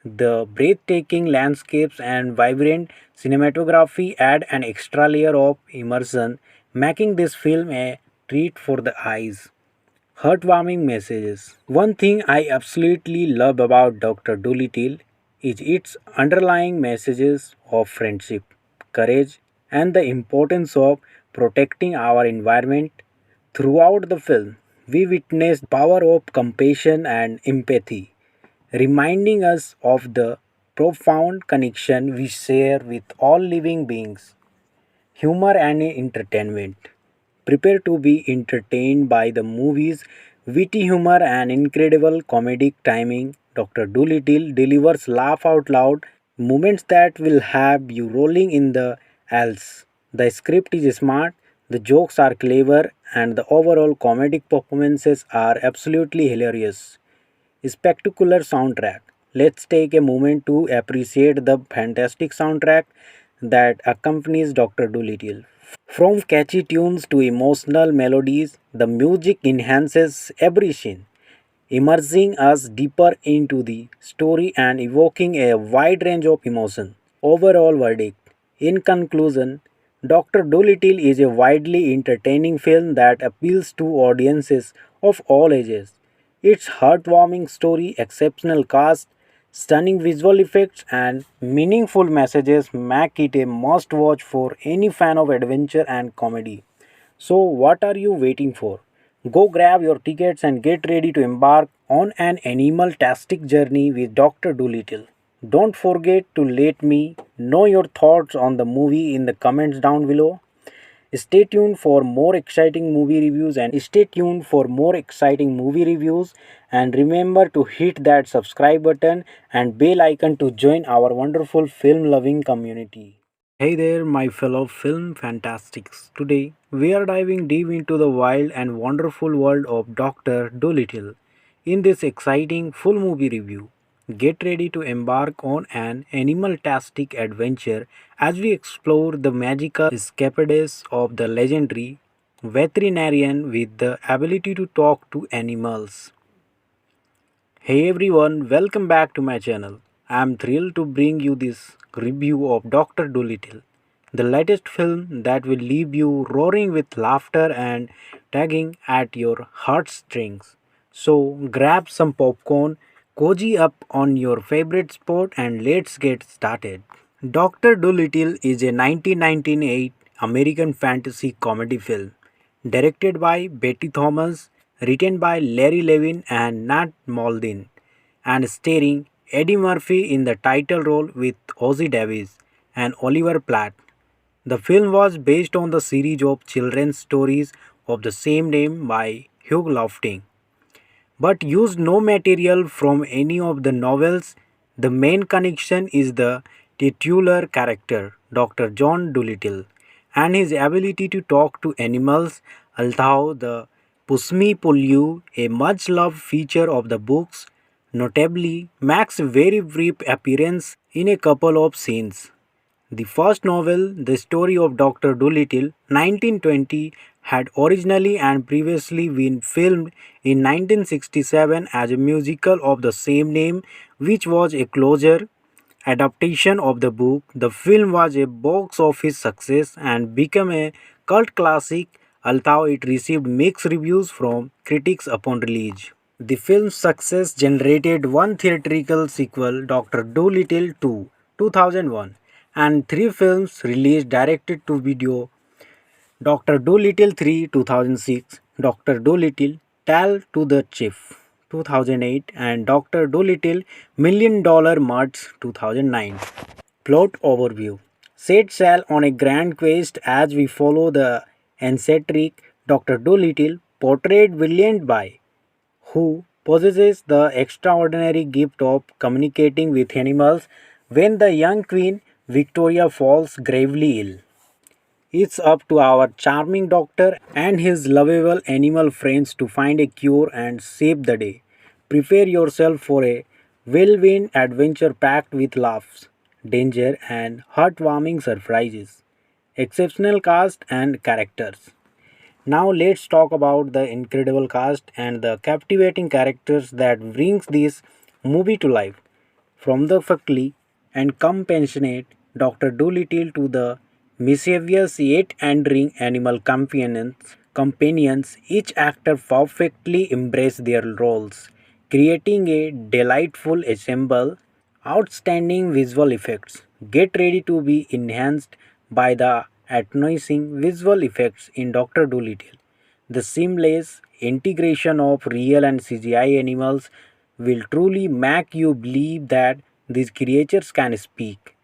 The breathtaking landscapes and vibrant cinematography add an extra layer of immersion, making this film a treat for the eyes. Heartwarming messages. One thing I absolutely love about Dr. Dolittle is its underlying messages of friendship, courage, and the importance of protecting our environment. Throughout the film, we witness the power of compassion and empathy, reminding us of the profound connection we share with all living beings. Humor and entertainment. Prepare to be entertained by the movie's witty humor and incredible comedic timing. Dr. Dolittle delivers laugh out loud moments that will have you rolling in the aisles. The script is smart, the jokes are clever, and the overall comedic performances are absolutely hilarious. Spectacular soundtrack. Let's take a moment to appreciate the fantastic soundtrack that accompanies Dr. Dolittle. From catchy tunes to emotional melodies, the music enhances every scene, immersing us deeper into the story and evoking a wide range of emotion. Overall verdict. In conclusion, Dr. Dolittle is a widely entertaining film that appeals to audiences of all ages. Its heartwarming story, exceptional cast, stunning visual effects, and meaningful messages make it a must watch for any fan of adventure and comedy. So, what are you waiting for? Go grab your tickets and get ready to embark on an animal-tastic journey with Dr. Dolittle. Don't forget to let me know your thoughts on the movie in the comments down below. Stay tuned for more exciting movie reviews and remember to hit that subscribe button and bell icon to join our wonderful film loving community. Hey there, my fellow film fantastics. Today, we are diving deep into the wild and wonderful world of Dr. Dolittle. In this exciting full movie review, get ready to embark on an animal-tastic adventure as we explore the magical escapades of the legendary veterinarian with the ability to talk to animals. Hey everyone, welcome back to my channel. I am thrilled to bring you this review of Dr. Dolittle, the latest film that will leave you roaring with laughter and tugging at your heartstrings. So grab some popcorn, cozy up on your favorite sport, and let's get started. Dr. Dolittle is a 1998 American fantasy comedy film directed by Betty Thomas, written by Larry Levin and Nat Maldin, and starring Eddie Murphy in the title role with Ozzie Davis and Oliver Platt. The film was based on the series of children's stories of the same name by Hugh Lofting, but used no material from any of the novels. The main connection is the titular character, Dr. John Dolittle, and his ability to talk to animals, although the Pusmi Pullu, a much loved feature of the books, notably makes a very brief appearance in a couple of scenes. The first novel, The Story of Dr. Dolittle, 1920, had originally and previously been filmed in 1967 as a musical of the same name, which was a closer adaptation of the book. The film was a box office success and became a cult classic, although it received mixed reviews from critics upon release. The film's success generated one theatrical sequel, Dr. Dolittle 2, 2001, and three films released directed to video, Dr. Dolittle 3, 2006, Dr. Dolittle Tale to the Chief, 2008, and Dr. Dolittle Million Dollar Muds, 2009. Plot overview. Set sail on a grand quest as we follow the eccentric Dr. Dolittle, portrayed brilliant by, who possesses the extraordinary gift of communicating with animals when the young Queen Victoria falls gravely ill. It's up to our charming doctor and his lovable animal friends to find a cure and save the day. Prepare yourself for a whirlwind adventure packed with laughs, danger, and heartwarming surprises. Exceptional cast and characters. Now let's talk about the incredible cast and the captivating characters that brings this movie to life. From the fuckly and compassionate Dr. Dolittle to the mischievous yet endearing animal companions, each actor perfectly embraced their roles, creating a delightful ensemble. Outstanding visual effects. Get ready to be enhanced by the astonishing visual effects in Dr. Dolittle. The seamless integration of real and CGI animals will truly make you believe that these creatures can speak.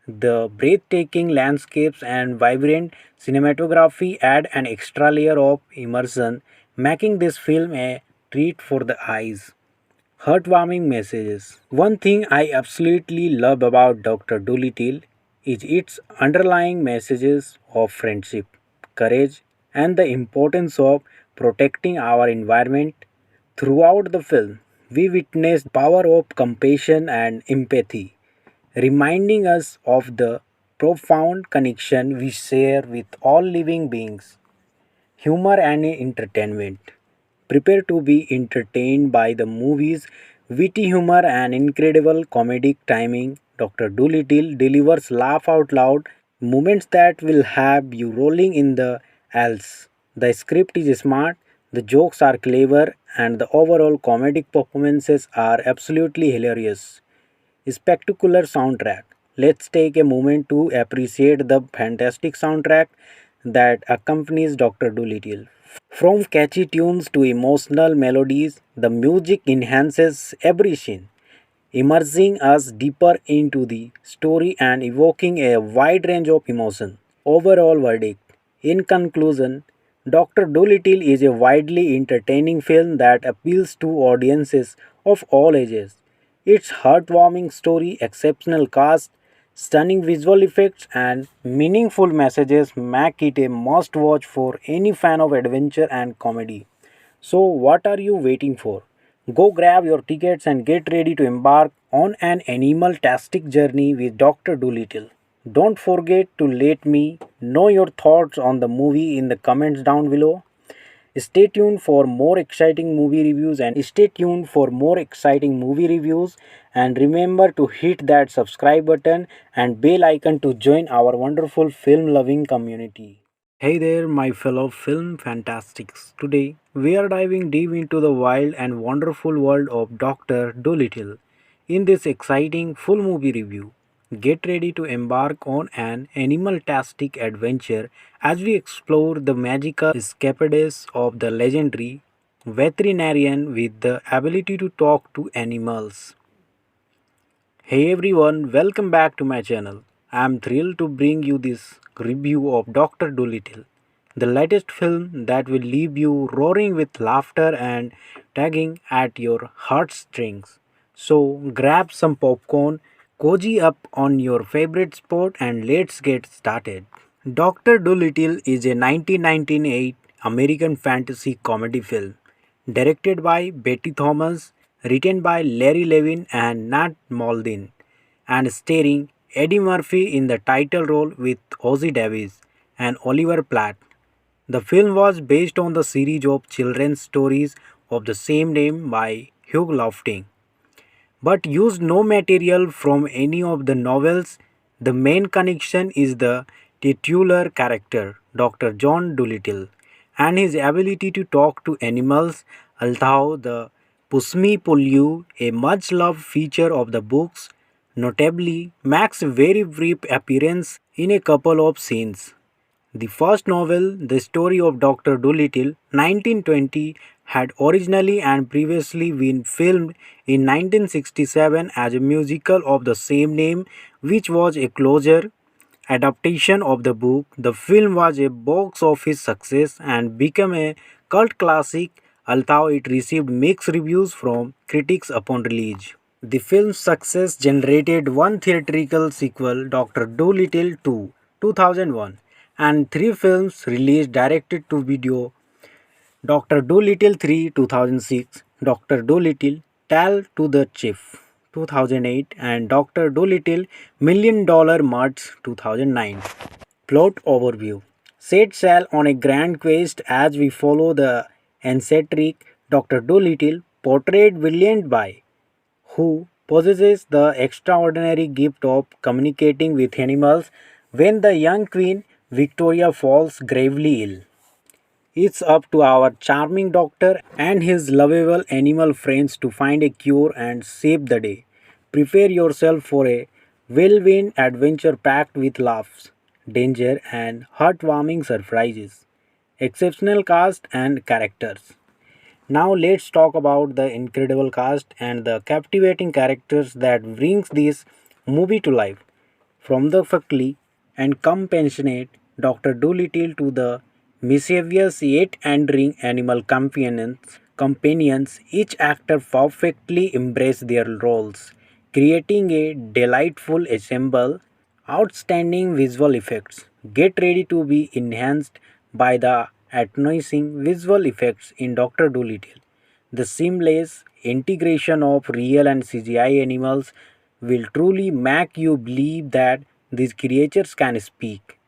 The breathtaking landscapes and vibrant cinematography add an extra layer of immersion, making this film a treat for the eyes. Heartwarming messages. One thing I absolutely love about Dr. Dolittle is its underlying messages of friendship, courage, and the importance of protecting our environment. Throughout the film, we witness the power of compassion and empathy, reminding us of the profound connection we share with all living beings. Humor and entertainment. Prepare to be entertained by the movie's witty humor and incredible comedic timing. Dr. Dolittle delivers laugh out loud moments that will have you rolling in the aisles. The script is smart, the jokes are clever, and the overall comedic performances are absolutely hilarious. Spectacular soundtrack. Let's take a moment to appreciate the fantastic soundtrack that accompanies Dr. Dolittle. From catchy tunes to emotional melodies, the music enhances every scene, immersing us deeper into the story and evoking a wide range of emotion. Overall verdict. In conclusion, Dr. Dolittle is a widely entertaining film that appeals to audiences of all ages. Its heartwarming story, exceptional cast, stunning visual effects, and meaningful messages make it a must watch for any fan of adventure and comedy. So, what are you waiting for? Go grab your tickets and get ready to embark on an animal-tastic journey with Dr. Dolittle. Don't forget to let me know your thoughts on the movie in the comments down below. Stay tuned for more exciting movie reviews and remember to hit that subscribe button and bell icon to join our wonderful film loving community. Hey there, my fellow film fantastics. Today, we are diving deep into the wild and wonderful world of Dr. Dolittle. In this exciting full movie review, get ready to embark on an animal-tastic adventure as we explore the magical escapades of the legendary veterinarian with the ability to talk to animals. Hey everyone, welcome back to my channel. I am thrilled to bring you this review of Dr. Dolittle, the latest film that will leave you roaring with laughter and tugging at your heartstrings. So grab some popcorn, cozy up on your favorite spot, and let's get started. Dr. Dolittle is a 1998 American fantasy comedy film directed by Betty Thomas, written by Larry Levin and Nat Maldin, and starring Eddie Murphy in the title role with Ozzie Davis and Oliver Platt. The film was based on the series of children's stories of the same name by Hugh Lofting, but used no material from any of the novels. The main connection is the titular character, Dr. John Dolittle, and his ability to talk to animals, although the Pusmi Pullu, a much loved feature of the books, notably makes a very brief appearance in a couple of scenes. The first novel, The Story of Dr. Dolittle, 1920, had originally and previously been filmed in 1967 as a musical of the same name, which was a closer adaptation of the book. The film was a box office success and became a cult classic, although it received mixed reviews from critics upon release. The film's success generated one theatrical sequel, Dr. Dolittle 2, 2001, and three films released directed to video, Dr. Dolittle 3, 2006, Dr. Dolittle Tale to the Chief, 2008, and Dr. Dolittle Million Dollar Muds, 2009. Plot overview. Set sail on a grand quest as we follow the eccentric Dr. Dolittle, portrayed brilliant by, who possesses the extraordinary gift of communicating with animals when the young Queen Victoria falls gravely ill. It's up to our charming doctor and his lovable animal friends to find a cure and save the day. Prepare yourself for a whirlwind adventure packed with laughs, danger, and heartwarming surprises. Exceptional cast and characters. Now let's talk about the incredible cast and the captivating characters that brings this movie to life. From the fuckly and compassionate Dr. Dolittle to the mischievous yet endearing animal companions, each actor perfectly embraced their roles, creating a delightful ensemble. Outstanding visual effects. Get ready to be enhanced by the astonishing visual effects in Dr. Dolittle. The seamless integration of real and CGI animals will truly make you believe that these creatures can speak.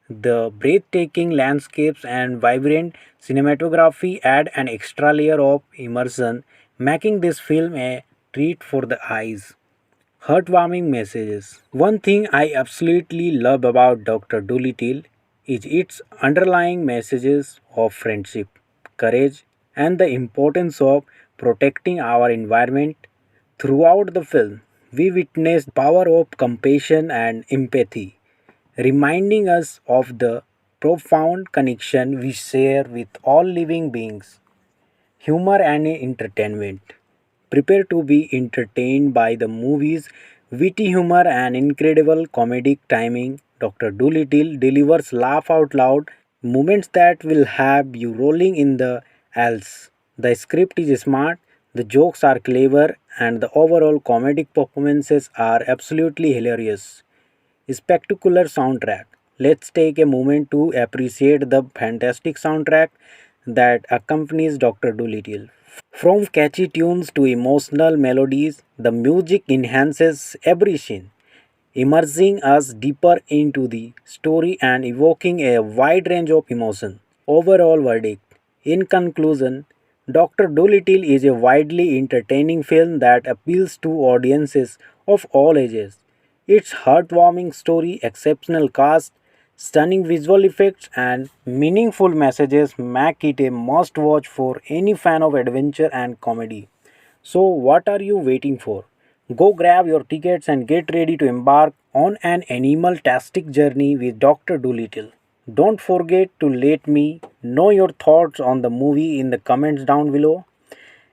The breathtaking landscapes and vibrant cinematography add an extra layer of immersion, making this film a treat for the eyes. Heartwarming messages. One thing I absolutely love about Dr. Dolittle is its underlying messages of friendship, courage, and the importance of protecting our environment. Throughout the film, we witness the power of compassion and empathy, reminding us of the profound connection we share with all living beings. Humor and entertainment. Prepare to be entertained by the movie's witty humor and incredible comedic timing. Dr. Dolittle delivers laugh out loud moments that will have you rolling in the aisles. The script is smart, the jokes are clever, and the overall comedic performances are absolutely hilarious. Spectacular soundtrack. Let's take a moment to appreciate the fantastic soundtrack that accompanies Dr. Dolittle. From catchy tunes to emotional melodies, the music enhances every scene, immersing us deeper into the story and evoking a wide range of emotion. Overall verdict. In conclusion, Dr. Dolittle is a widely entertaining film that appeals to audiences of all ages. Its heartwarming story, exceptional cast, stunning visual effects, and meaningful messages make it a must watch for any fan of adventure and comedy. So, what are you waiting for? Go grab your tickets and get ready to embark on an animal-tastic journey with Dr. Dolittle. Don't forget to let me know your thoughts on the movie in the comments down below.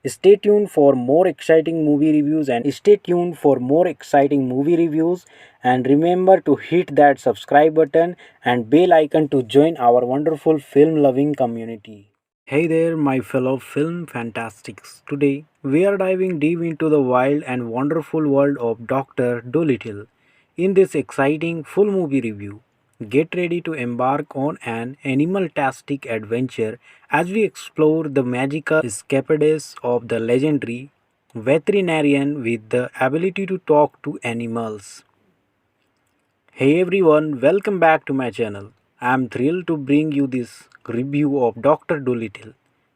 Stay tuned for more exciting movie reviews and remember to hit that subscribe button and bell icon to join our wonderful film loving community. Hey there, my fellow film fantastics. Today, we are diving deep into the wild and wonderful world of Dr. Dolittle. In this exciting full movie review, get ready to embark on an animal-tastic adventure as we explore the magical escapades of the legendary veterinarian with the ability to talk to animals. Hey everyone, welcome back to my channel. I am thrilled to bring you this review of Dr. Dolittle,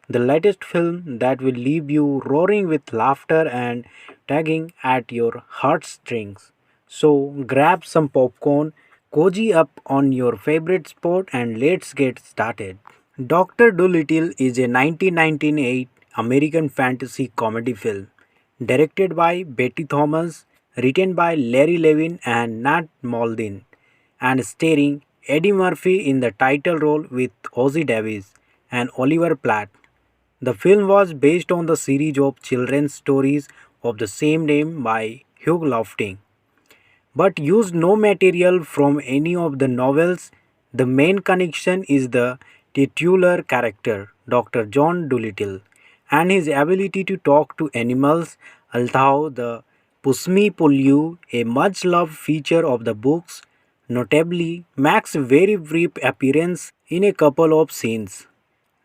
the latest film that will leave you roaring with laughter and tugging at your heartstrings. So grab some popcorn, cozy up on your favorite sport, and let's get started. Dr. Dolittle is a 1998 American fantasy comedy film directed by Betty Thomas, written by Larry Levin and Nat Maldin, and starring Eddie Murphy in the title role with Ozzie Davis and Oliver Platt. The film was based on the series of children's stories of the same name by Hugh Lofting, but used no material from any of the novels. The main connection is the titular character, Dr. John Dolittle, and his ability to talk to animals, although the Pusmi Pullu, a much loved feature of the books, notably makes a very brief appearance in a couple of scenes.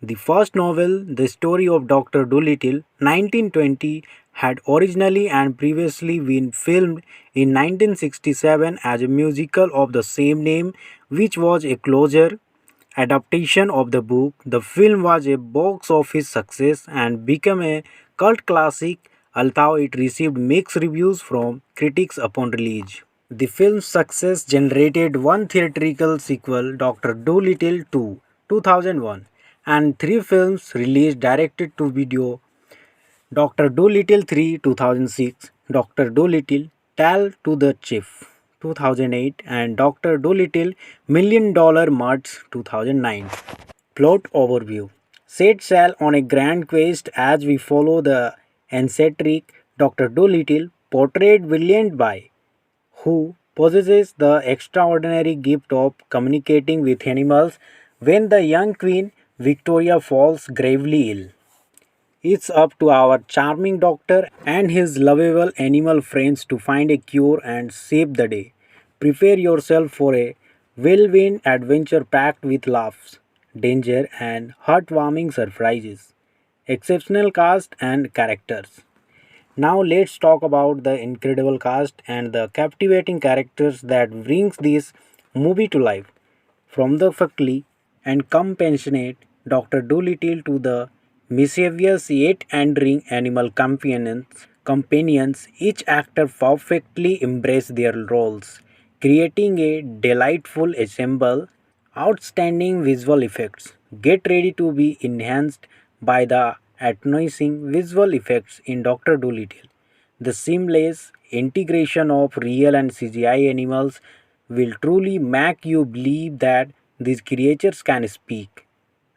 The first novel, The Story of Dr. Dolittle, 1920, had originally and previously been filmed in 1967 as a musical of the same name, which was a closer adaptation of the book. The film was a box office success and became a cult classic, although it received mixed reviews from critics upon release. The film's success generated one theatrical sequel, Dr. Dolittle 2, 2001, and three films released directed to video: Dr. Dolittle 3, 2006, Dr. Dolittle Tale to the Chief, 2008, and Dr. Dolittle $1 Million Mutts, 2009. Plot overview. set sail on a grand quest as we follow the eccentric Dr. Dolittle, portrayed brilliant by who possesses the extraordinary gift of communicating with animals when the young Queen Victoria falls gravely ill. It's up to our charming doctor and his lovable animal friends to find a cure and save the day. Prepare yourself for a whirlwind adventure packed with laughs, danger, and heartwarming surprises. Exceptional cast and characters. Now let's talk about the incredible cast and the captivating characters that brings this movie to life. From the fuckly and compassionate Dr. Dolittle to the mischievous yet endearing animal companions, each actor perfectly embraced their roles, creating a delightful ensemble. Outstanding visual effects. Get ready to be enhanced by the astonishing visual effects in Dr. Dolittle. The seamless integration of real and CGI animals will truly make you believe that these creatures can speak.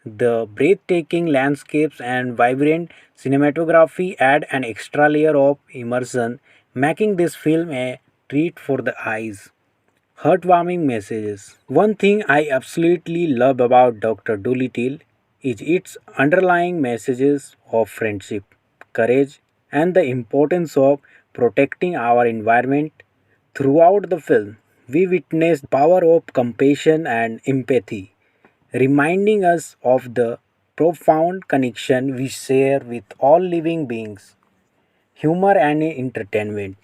The breathtaking landscapes and vibrant cinematography add an extra layer of immersion, making this film a treat for the eyes. Heartwarming messages. One thing I absolutely love about Dr. Dolittle is its underlying messages of friendship, courage, and the importance of protecting our environment. Throughout the film, we witness the power of compassion and empathy, reminding us of the profound connection we share with all living beings. Humor and entertainment.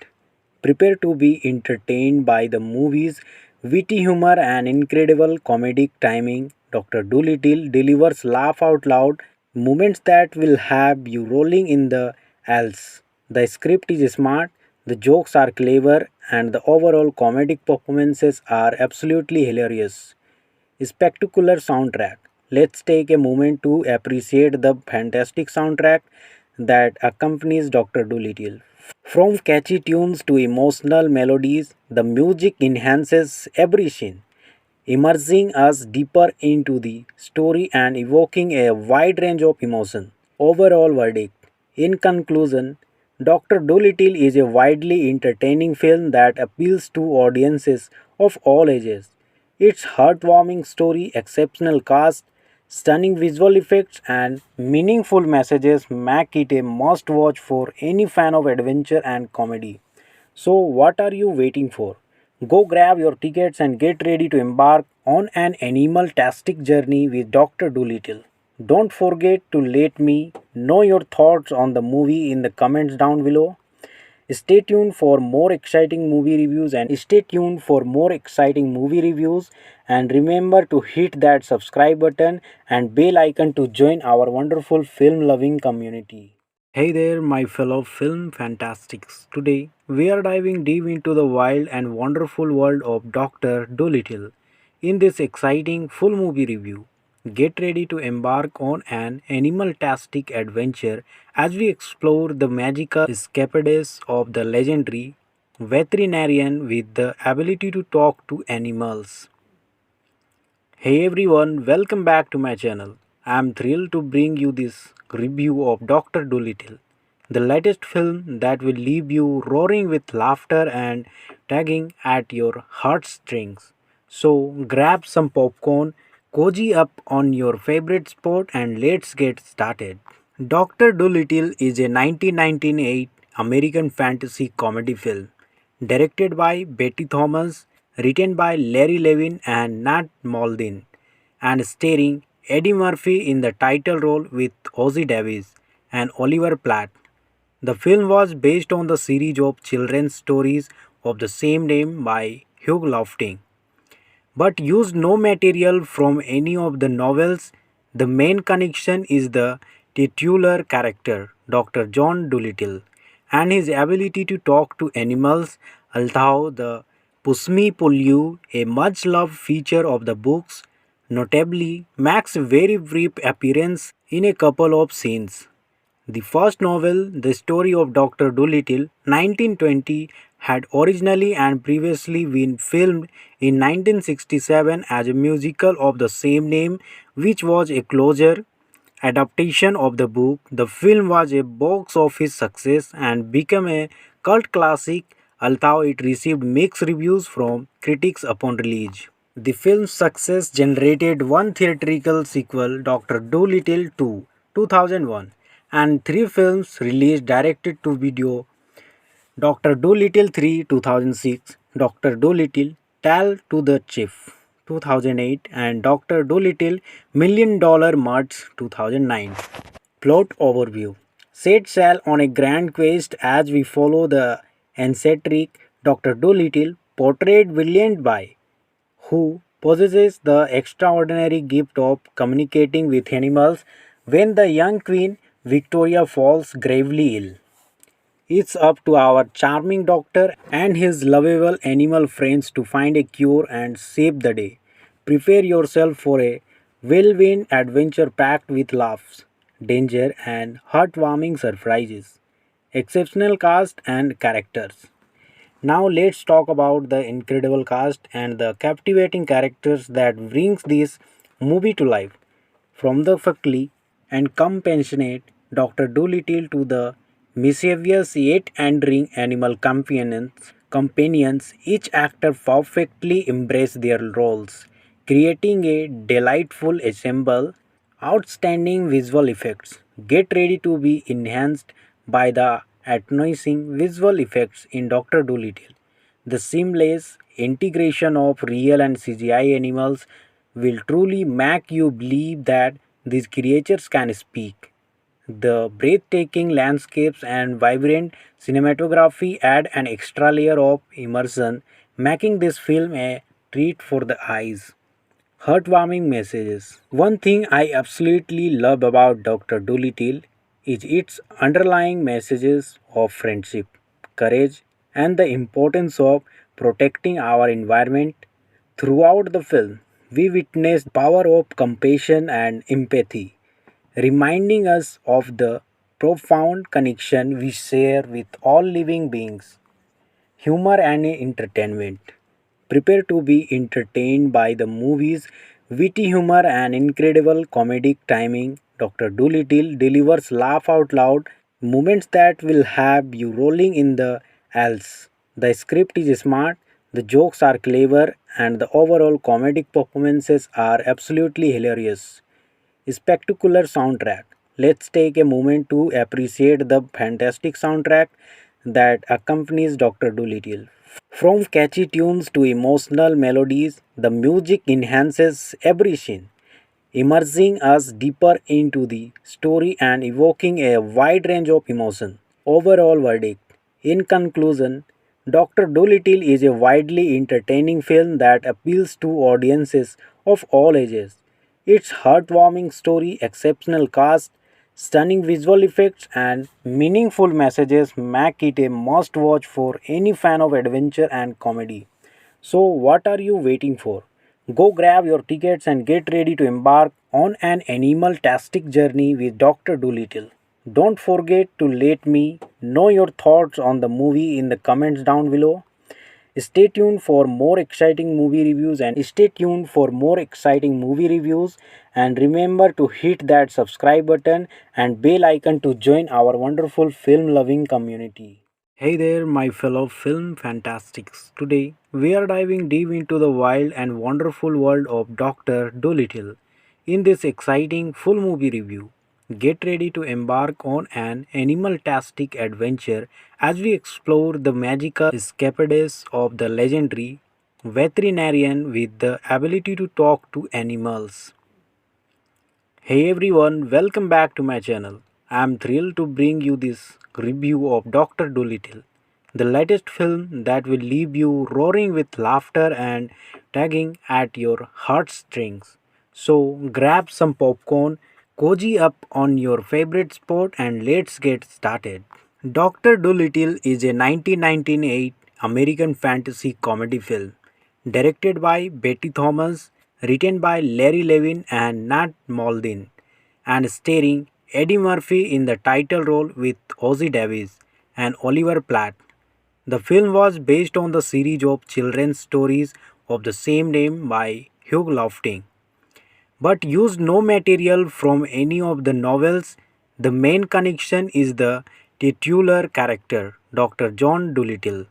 Prepare to be entertained by the movie's witty humor and incredible comedic timing. Dr. Dolittle delivers laugh out loud moments that will have you rolling in the aisles. The script is smart, the jokes are clever, and the overall comedic performances are absolutely hilarious. Spectacular soundtrack. Let's take a moment to appreciate the fantastic soundtrack that accompanies Dr. Dolittle. From catchy tunes to emotional melodies, the music enhances every scene, immersing us deeper into the story and evoking a wide range of emotion. Overall verdict. In conclusion, Dr. Dolittle is a widely entertaining film that appeals to audiences of all ages. Its heartwarming story, exceptional cast, stunning visual effects, and meaningful messages make it a must watch for any fan of adventure and comedy. So, what are you waiting for? Go grab your tickets and get ready to embark on an animal-tastic journey with Dr. Dolittle. Don't forget to let me know your thoughts on the movie in the comments down below. Stay tuned for more exciting movie reviews and remember to hit that subscribe button and bell icon to join our wonderful film loving community. Hey there, my fellow film fantastics. Today, we are diving deep into the wild and wonderful world of Dr. Dolittle. In this exciting full movie review, get ready to embark on an animal-tastic adventure as we explore the magical escapades of the legendary veterinarian with the ability to talk to animals. Hey everyone, welcome back to my channel. I am thrilled to bring you this review of Dr. Dolittle, the latest film that will leave you roaring with laughter and tugging at your heartstrings. So grab some popcorn, cozy up on your favorite sport, and let's get started. Dr. Dolittle is a 1998 American fantasy comedy film directed by Betty Thomas, written by Larry Levin and Nat Maldin, and starring Eddie Murphy in the title role with Ozzie Davis and Oliver Platt. The film was based on the series of children's stories of the same name by Hugh Lofting, but used no material from any of the novels. The main connection is the titular character, Dr. John Dolittle, and his ability to talk to animals, although the Pusmi Pullu, a much loved feature of the books, notably makes a very brief appearance in a couple of scenes. The first novel, The Story of Dr. Dolittle, 1920, had originally and previously been filmed in 1967 as a musical of the same name, which was a closure adaptation of the book. The film was a box office success and became a cult classic, although it received mixed reviews from critics upon release. The film's success generated one theatrical sequel, Dr. Dolittle 2, 2001, and three films released directed to video, Dr. Dolittle 3, 2006, Dr. Dolittle Tale to the Chief, 2008, and Dr. Dolittle Million Dollar Muds, 2009. Plot overview. Set sail on a grand quest as we follow the eccentric Dr. Dolittle, portrayed brilliant by, who possesses the extraordinary gift of communicating with animals when the young Queen Victoria falls gravely ill. It's up to our charming doctor and his lovable animal friends to find a cure and save the day. Prepare yourself for a whirlwind adventure packed with laughs, danger, and heartwarming surprises. Exceptional cast and characters. Now let's talk about the incredible cast and the captivating characters that brings this movie to life. From the fuckly and compassionate Dr. Dolittle to the mischievous yet endearing animal companions, each actor perfectly embraced their roles, creating a delightful ensemble. Outstanding visual effects. Get ready to be enhanced by the astonishing visual effects in Dr. Dolittle. The seamless integration of real and CGI animals will truly make you believe that these creatures can speak. The breathtaking landscapes and vibrant cinematography add an extra layer of immersion, making this film a treat for the eyes. Heartwarming messages. One thing I absolutely love about Dr. Dolittle is its underlying messages of friendship, courage, and the importance of protecting our environment. Throughout the film, we witness the power of compassion and empathy, reminding us of the profound connection we share with all living beings. Humor and entertainment. Prepare to be entertained by the movie's witty humor and incredible comedic timing. Dr. Dolittle delivers laugh out loud moments that will have you rolling in the aisles. The script is smart, the jokes are clever, and the overall comedic performances are absolutely hilarious. Spectacular soundtrack. Let's take a moment to appreciate the fantastic soundtrack that accompanies Dr. Dolittle. From catchy tunes to emotional melodies, the music enhances every scene, immersing us deeper into the story and evoking a wide range of emotion. Overall verdict. In conclusion, Dr. Dolittle is a widely entertaining film that appeals to audiences of all ages. Its heartwarming story, exceptional cast, stunning visual effects, and meaningful messages make it a must watch for any fan of adventure and comedy. So, what are you waiting for? Go grab your tickets and get ready to embark on an animal tastic journey with Dr. Dolittle. Don't forget to let me know your thoughts on the movie in the comments down below. Stay tuned for more exciting movie reviews and remember to hit that subscribe button and bell icon to join our wonderful film loving community. Hey there, my fellow film fantastics. Today we are diving deep into the wild and wonderful world of Dr. Dolittle. In this exciting full movie review, get ready to embark on an animal-tastic adventure as we explore the magical escapades of the legendary veterinarian with the ability to talk to animals. Hey everyone, welcome back to my channel. I am thrilled to bring you this review of Dr. Dolittle, the latest film that will leave you roaring with laughter and tugging at your heartstrings. So grab some popcorn, cozy up on your favorite spot, and let's get started. Dr. Dolittle is a 1998 American fantasy comedy film directed by Betty Thomas, written by Larry Levin and Nat Maldin, and starring Eddie Murphy in the title role with Ozzie Davis and Oliver Platt. The film was based on the series of children's stories of the same name by Hugh Lofting. but used no material from any of the novels. The main connection is the titular character, Dr. John Dolittle,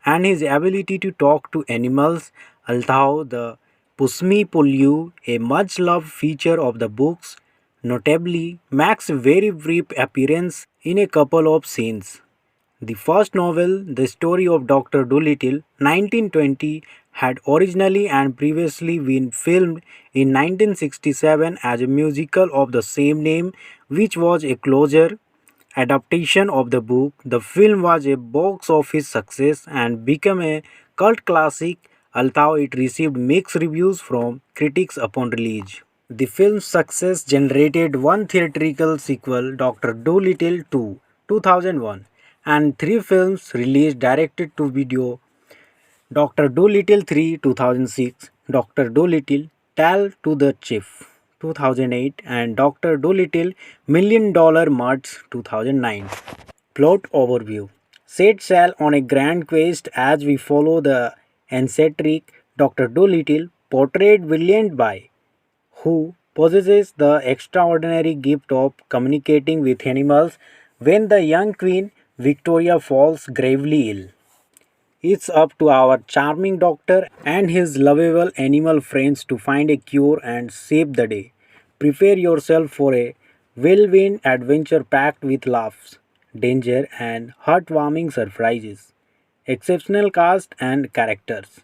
and his ability to talk to animals, although the Pusmi Pullu, a much loved feature of the books, notably makes a very brief appearance in a couple of scenes. The first novel, The Story of Dr. Dolittle, 1920, had originally and previously been filmed in 1967 as a musical of the same name, which was a closer adaptation of the book. The film was a box office success and became a cult classic, although it received mixed reviews from critics upon release. The film's success generated one theatrical sequel, Dr. Dolittle 2, 2001, and three films released directed to video, Dr. Dolittle 3, 2006, Dr. Dolittle Tale to the Chief, 2008, and Dr. Dolittle Million Dollar Muds, 2009. Plot overview. Set sail on a grand quest as we follow the eccentric Dr. Dolittle, portrayed brilliant by who possesses the extraordinary gift of communicating with animals when the young Queen Victoria falls gravely ill. It's up to our charming doctor and his lovable animal friends to find a cure and save the day. Prepare yourself for a whirlwind adventure packed with laughs, danger, and heartwarming surprises. Exceptional cast and characters.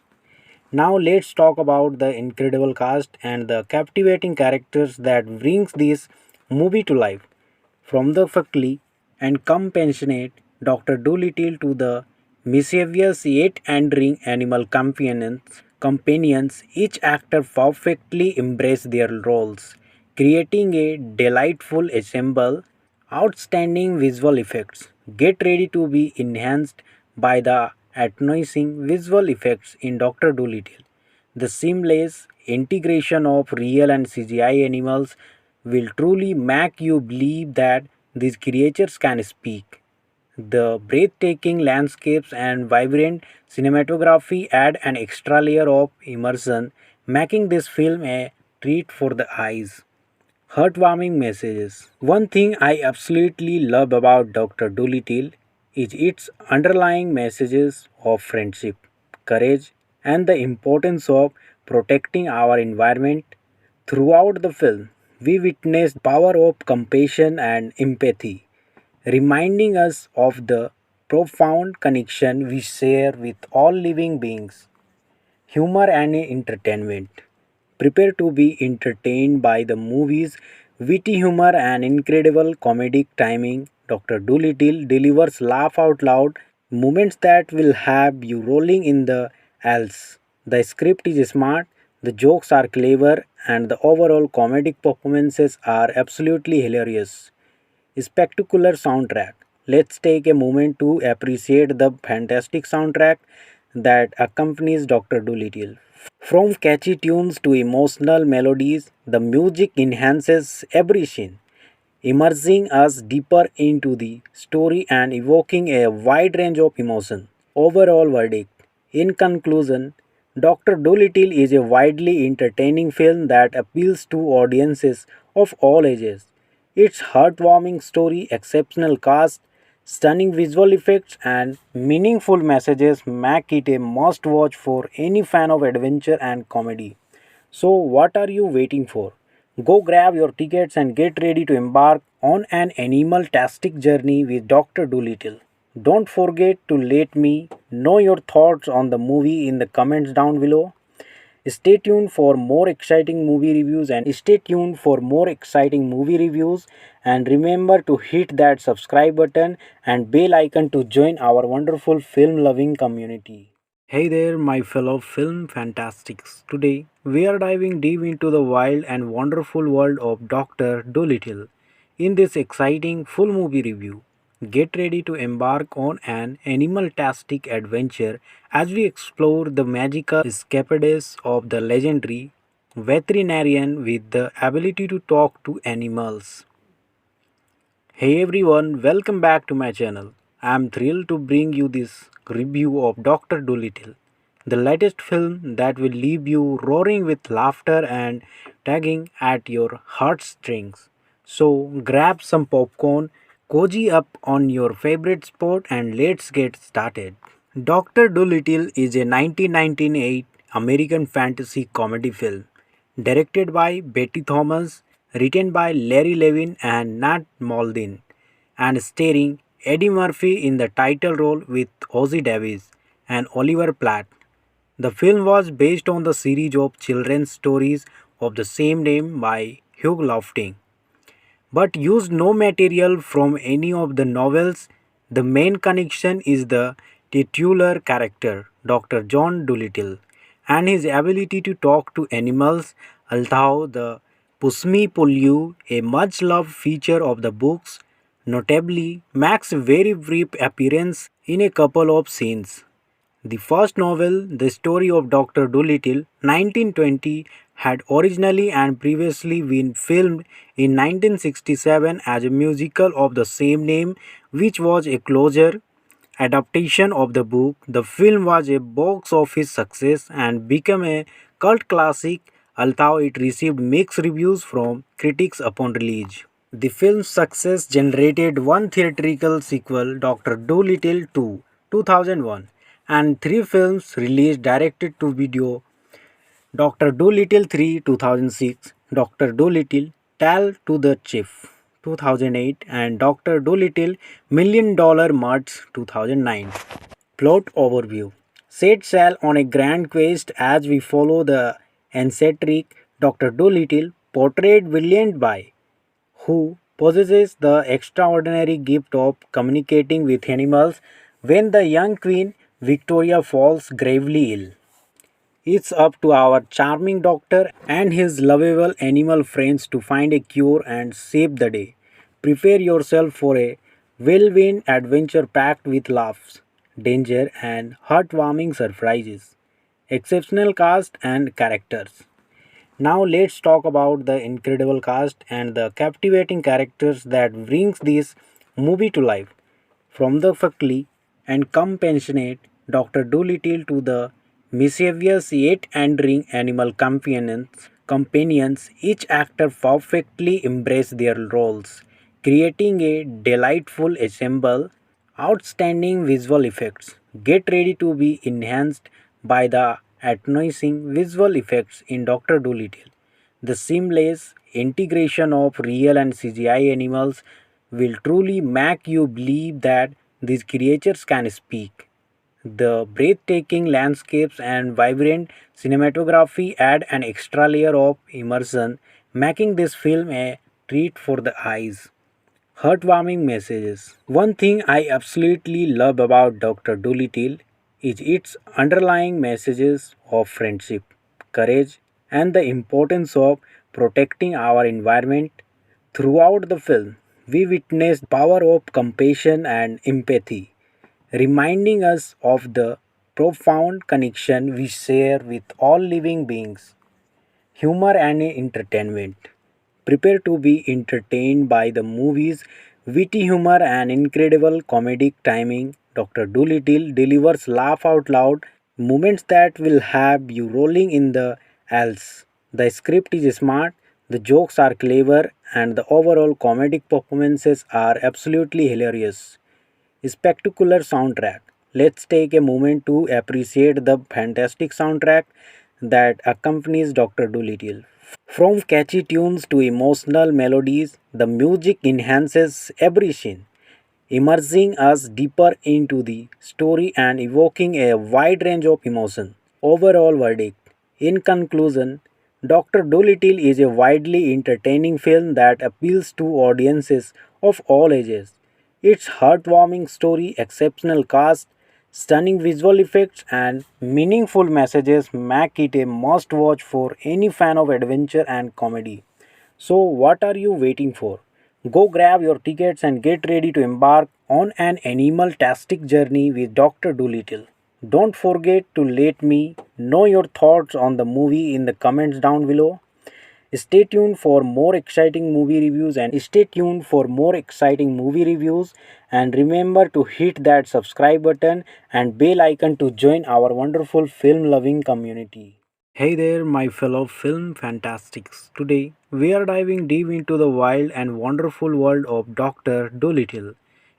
Now let's talk about the incredible cast and the captivating characters that brings this movie to life. From the fuckly and compassionate Dr. Dolittle to the mischievous yet endearing animal companions, each actor perfectly embraced their roles, creating a delightful ensemble. Outstanding visual effects. Get ready to be enhanced by the astonishing visual effects in Dr. Dolittle. The seamless integration of real and CGI animals will truly make you believe that these creatures can speak. The breathtaking landscapes and vibrant cinematography add an extra layer of immersion, making this film a treat for the eyes. Heartwarming messages. One thing I absolutely love about Dr. Dolittle is its underlying messages of friendship, courage, and the importance of protecting our environment. Throughout the film, we witness the power of compassion and empathy, reminding us of the profound connection we share with all living beings. Humor and entertainment. Prepare to be entertained by the movie's witty humor and incredible comedic timing. Dr. Dolittle delivers laugh out loud moments that will have you rolling in the aisles. The script is smart, the jokes are clever, and the overall comedic performances are absolutely hilarious. Spectacular soundtrack. Let's take a moment to appreciate the fantastic soundtrack that accompanies Dr. Dolittle. From catchy tunes to emotional melodies, the music enhances every scene, immersing us deeper into the story and evoking a wide range of emotion. Overall verdict. In conclusion, Dr. Dolittle is a widely entertaining film that appeals to audiences of all ages. Its heartwarming story, exceptional cast, stunning visual effects, and meaningful messages make it a must watch for any fan of adventure and comedy. So, what are you waiting for? Go grab your tickets and get ready to embark on an animal-tastic journey with Dr. Dolittle. Don't forget to let me know your thoughts on the movie in the comments down below. Stay tuned for more exciting movie reviews and remember to hit that subscribe button and bell icon to join our wonderful film loving community. Hey there, my fellow film fantastics. Today we are diving deep into the wild and wonderful world of Dr. Dolittle. In this exciting full movie review, get ready to embark on an animal-tastic adventure as we explore the magical escapades of the legendary veterinarian with the ability to talk to animals. Hey everyone, welcome back to my channel. I am thrilled to bring you this review of Dr. Dolittle, the latest film that will leave you roaring with laughter and tugging at your heartstrings. So grab some popcorn, cozy up on your favorite sport, and let's get started. Dr. Dolittle is a 1998 American fantasy comedy film directed by Betty Thomas, written by Larry Levin and Nat Maldin, and starring Eddie Murphy in the title role with Ozzie Davis and Oliver Platt. The film was based on the series of children's stories of the same name by Hugh Lofting, but used no material from any of the novels. The main connection is the titular character, Dr. John Dolittle, and his ability to talk to animals, although the Pusmi Pullu, a much loved feature of the books, notably makes a very brief appearance in a couple of scenes. The first novel, The Story of Dr. Dolittle, 1920, had originally and previously been filmed in 1967 as a musical of the same name, which was a closer adaptation of the book. The film was a box office success and became a cult classic, although it received mixed reviews from critics upon release. The film's success generated one theatrical sequel, Dr. Dolittle 2, 2001, and three films released directed to video, Dr. Dolittle 3, 2006, Dr. Dolittle Tale to the Chief, 2008, and Dr. Dolittle Million Dollar Muds, 2009. Plot overview. Set sail on a grand quest as we follow the eccentric Dr. Dolittle, portrayed brilliant by, who possesses the extraordinary gift of communicating with animals when the young Queen Victoria falls gravely ill. It's up to our charming doctor and his lovable animal friends to find a cure and save the day. Prepare yourself for a whirlwind adventure packed with laughs, danger, and heartwarming surprises. Exceptional cast and characters. Now let's talk about the incredible cast and the captivating characters that brings this movie to life. From the fuckly and compassionate Dr. Dolittle to the mischievous yet endearing animal companions, each actor perfectly embraced their roles, creating a delightful ensemble. Outstanding visual effects. Get ready to be enhanced by the astonishing visual effects in Dr. Dolittle. The seamless integration of real and CGI animals will truly make you believe that these creatures can speak. The breathtaking landscapes and vibrant cinematography add an extra layer of immersion, making this film a treat for the eyes. Heartwarming messages. One thing I absolutely love about Dr. Dolittle is its underlying messages of friendship, courage, and the importance of protecting our environment. Throughout the film, we witness the power of compassion and empathy, reminding us of the profound connection we share with all living beings. Humor and entertainment. Prepare to be entertained by the movie's witty humor and incredible comedic timing. Dr. Dolittle delivers laugh out loud moments that will have you rolling in the aisles. The script is smart, the jokes are clever, and the overall comedic performances are absolutely hilarious. Spectacular soundtrack. Let's take a moment to appreciate the fantastic soundtrack that accompanies Dr. Dolittle. From catchy tunes to emotional melodies, the music enhances every scene, immersing us deeper into the story and evoking a wide range of emotion. Overall verdict. In conclusion, Dr. Dolittle is a widely entertaining film that appeals to audiences of all ages. Its heartwarming story, exceptional cast, stunning visual effects, and meaningful messages make it a must watch for any fan of adventure and comedy. So, what are you waiting for? Go grab your tickets and get ready to embark on an animal tastic journey with Dr. Dolittle. Don't forget to let me know your thoughts on the movie in the comments down below. Stay tuned for more exciting movie reviews and remember to hit that subscribe button and bell icon to join our wonderful film loving community. Hey there, my fellow film fantastics. Today, we are diving deep into the wild and wonderful world of Dr. Dolittle.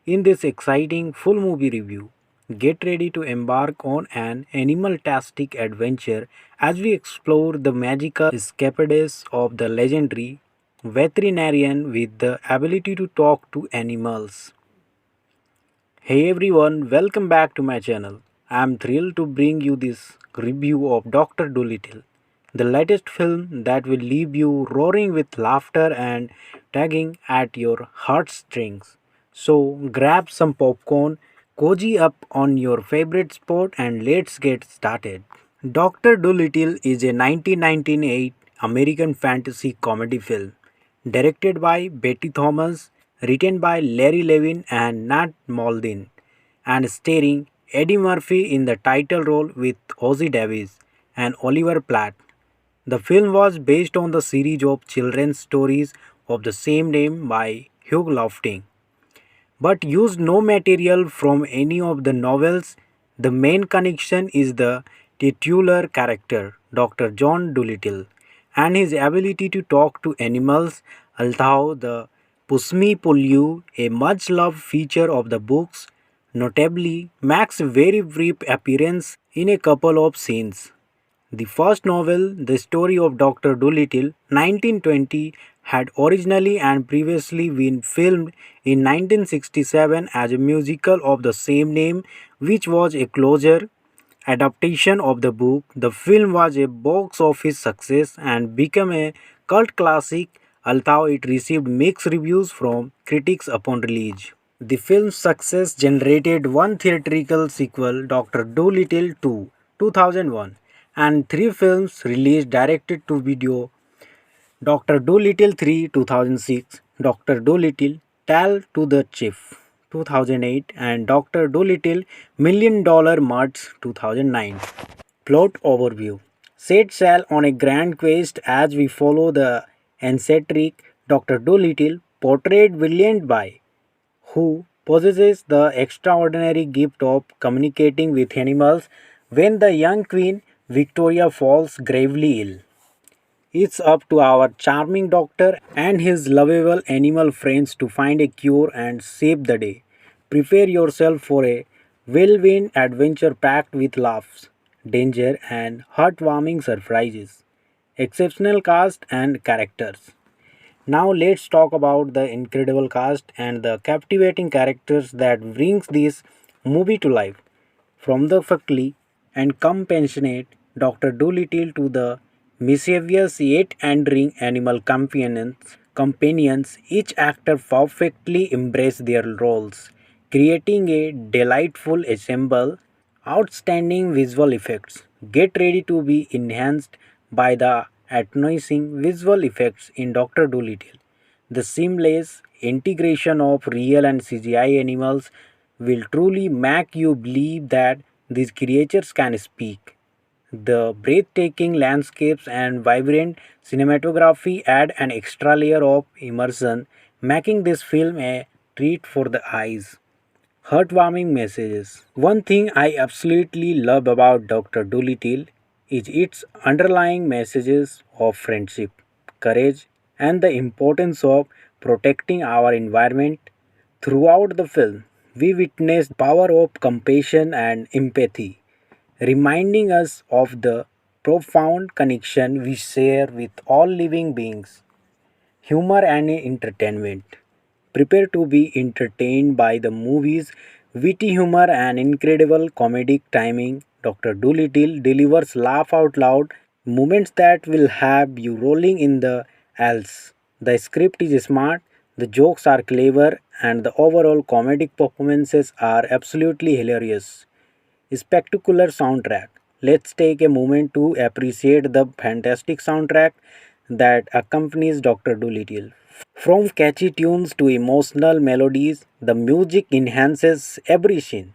In this exciting full movie review, get ready to embark on an animal-tastic adventure as we explore the magical escapades of the legendary veterinarian with the ability to talk to animals. Hey everyone, welcome back to my channel. I am thrilled to bring you this review of Dr. Dolittle, the latest film that will leave you roaring with laughter and tugging at your heartstrings. So grab some popcorn, cozy up on your favorite sport, and let's get started. Dr. Dolittle is a 1998 American fantasy comedy film directed by Betty Thomas, written by Larry Levin and Nat Maldin, and starring Eddie Murphy in the title role with Ozzie Davis and Oliver Platt. The film was based on the series of children's stories of the same name by Hugh Lofting, but used no material from any of the novels. The main connection is the titular character, Dr. John Dolittle, and his ability to talk to animals, although the Pusmi Pullu, a much loved feature of the books, notably makes a very brief appearance in a couple of scenes. The first novel, The Story of Dr. Dolittle, 1920, had originally and previously been filmed in 1967 as a musical of the same name, which was a closer adaptation of the book. The film was a box office success and became a cult classic, although it received mixed reviews from critics upon release. The film's success generated one theatrical sequel, Dr. Dolittle 2, 2001, and three films released directed to video, Dr. Dolittle 3, 2006, Dr. Dolittle Tale to the Chief, 2008, and Dr. Dolittle Million Dollar Muds, 2009. Plot overview. Set sail on a grand quest as we follow the eccentric Dr. Dolittle, portrayed brilliant by who possesses the extraordinary gift of communicating with animals when the young Queen Victoria falls gravely ill. It's up to our charming doctor and his lovable animal friends to find a cure and save the day. Prepare yourself for a whirlwind adventure packed with laughs, danger, and heartwarming surprises. Exceptional cast and characters. Now let's talk about the incredible cast and the captivating characters that brings this movie to life. From the fuckly and compassionate Dr. Dolittle to the mischievous yet endearing animal companions, each actor perfectly embraced their roles, creating a delightful ensemble. Outstanding visual effects. Get ready to be enhanced by the astonishing visual effects in Dr. Dolittle. The seamless integration of real and CGI animals will truly make you believe that these creatures can speak. The breathtaking landscapes and vibrant cinematography add an extra layer of immersion, making this film a treat for the eyes. Heartwarming messages. One thing I absolutely love about Dr. Dolittle is its underlying messages of friendship, courage, and the importance of protecting our environment. Throughout the film, we witness the power of compassion and empathy, reminding us of the profound connection we share with all living beings. Humor and entertainment. Prepare to be entertained by the movie's witty humor and incredible comedic timing. Dr. Dolittle delivers laugh out loud moments that will have you rolling in the aisles. The script is smart, the jokes are clever, and the overall comedic performances are absolutely hilarious. Spectacular soundtrack. Let's take a moment to appreciate the fantastic soundtrack that accompanies Dr. Dolittle. From catchy tunes to emotional melodies, the music enhances every scene,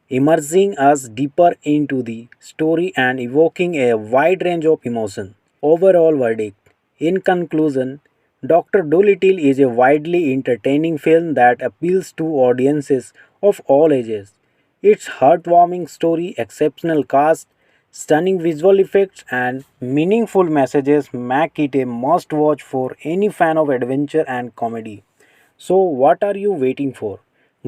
immersing us deeper into the story and evoking a wide range of emotion. Overall verdict. In conclusion, Dr. Dolittle is a widely entertaining film that appeals to audiences of all ages. Its heartwarming story, exceptional cast, Stunning visual effects and meaningful messages make it a must watch for any fan of adventure and comedy. So, what are you waiting for?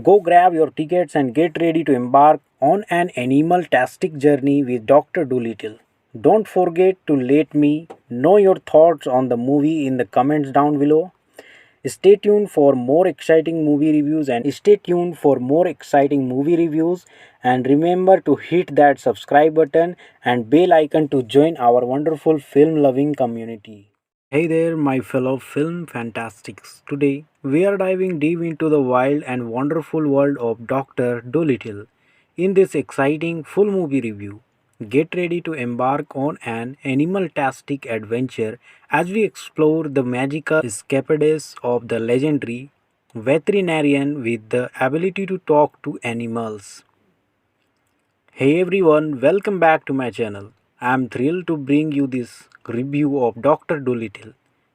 Go grab your tickets and get ready to embark on an animal-tastic journey with Dr. Dolittle. Don't forget to let me know your thoughts on the movie in the comments down below. Stay tuned for more exciting movie reviews and remember to hit that subscribe button and bell icon to join our wonderful film loving community. Hey there, my fellow film fantastics. Today, we are diving deep into the wild and wonderful world of Dr. Dolittle. In this exciting full movie review, get ready to embark on an animal-tastic adventure as we explore the magical escapades of the legendary veterinarian with the ability to talk to animals. Hey everyone, welcome back to my channel. I am thrilled to bring you this review of Dr. Dolittle,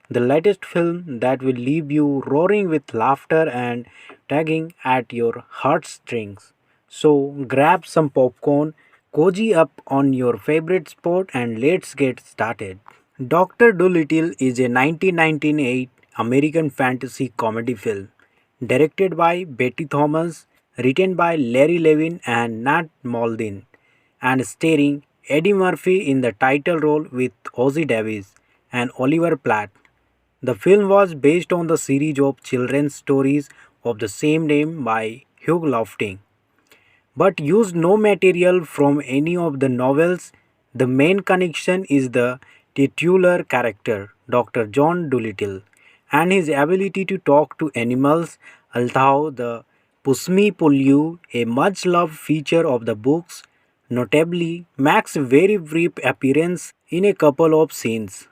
the latest film that will leave you roaring with laughter and tugging at your heartstrings. So grab some popcorn, cozy up on your favorite spot, and let's get started. Dr. Dolittle is a 1998 American fantasy comedy film directed by Betty Thomas, written by Larry Levin and Nat Maldin, and starring Eddie Murphy in the title role with Ozzie Davis and Oliver Platt. The film was based on the series of children's stories of the same name by Hugh Lofting, but used no material from any of the novels. The main connection is the titular character, Dr. John Dolittle, and his ability to talk to animals, although the Pusmi Pullu, a much loved feature of the books, notably makes a very brief appearance in a couple of scenes.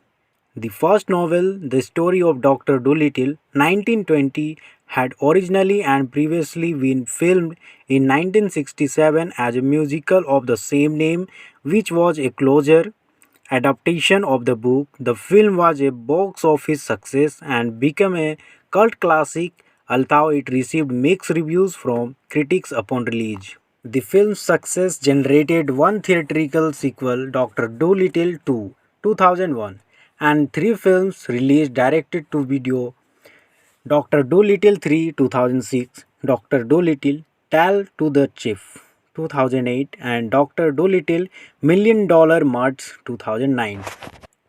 The first novel, The Story of Dr. Dolittle, 1920, had originally and previously been filmed in 1967 as a musical of the same name, which was a closer adaptation of the book. The film was a box office success and became a cult classic, although it received mixed reviews from critics upon release. The film's success generated one theatrical sequel, Dr. Dolittle 2, 2001, and three films released directed to video, Dr. Dolittle 3, 2006, Dr. Dolittle Tale to the Chief, 2008, and Dr. Dolittle Million Dollar Muds, 2009.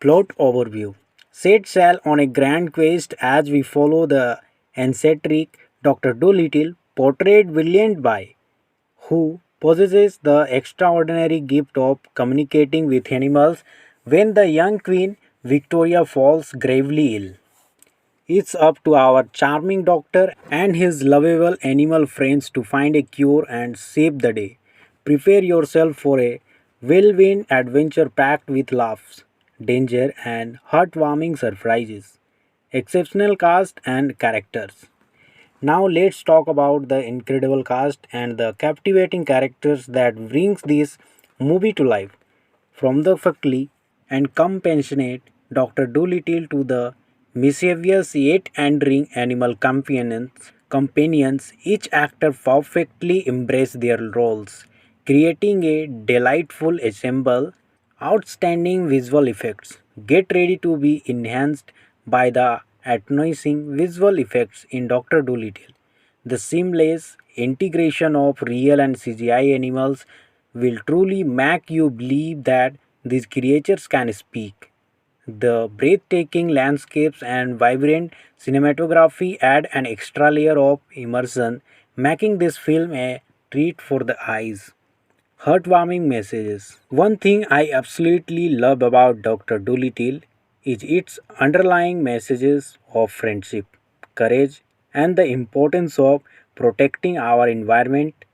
Plot overview. Set sail on a grand quest as we follow the eccentric Dr. Dolittle, portrayed brilliant by who possesses the extraordinary gift of communicating with animals when the young Queen Victoria falls gravely ill. It's up to our charming doctor and his lovable animal friends to find a cure and save the day. Prepare yourself for a whirlwind adventure packed with laughs, danger, and heartwarming surprises. Exceptional cast and characters. Now let's talk about the incredible cast and the captivating characters that brings this movie to life. From the fuckly and compassionate Dr. Dolittle to the mischievous yet endearing animal companions, each actor perfectly embraced their roles, creating a delightful ensemble. Outstanding visual effects. Get ready to be enhanced by the astonishing visual effects in Dr. Dolittle. The seamless integration of real and CGI animals will truly make you believe that these creatures can speak. The breathtaking landscapes and vibrant cinematography add an extra layer of immersion, making this film a treat for the eyes. Heartwarming messages. One thing I absolutely love about Dr. Dolittle is its underlying messages of friendship, courage, and the importance of protecting our environment.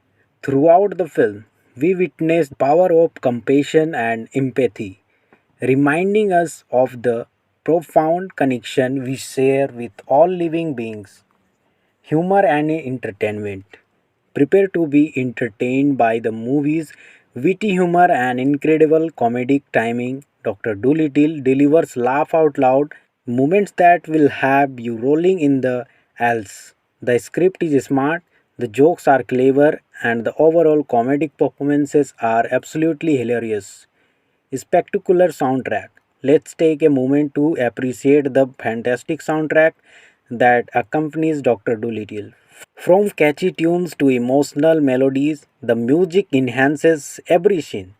Throughout the film, we witness the power of compassion and empathy, reminding us of the profound connection we share with all living beings. Humor and entertainment. Prepare to be entertained by the movie's witty humor and incredible comedic timing. Dr. Dolittle delivers laugh out loud moments that will have you rolling in the aisles. The script is smart, the jokes are clever, and the overall comedic performances are absolutely hilarious. spectacular soundtrack. Let's take a moment to appreciate the fantastic soundtrack that accompanies Dr. Dolittle. From catchy tunes to emotional melodies, the music enhances every scene,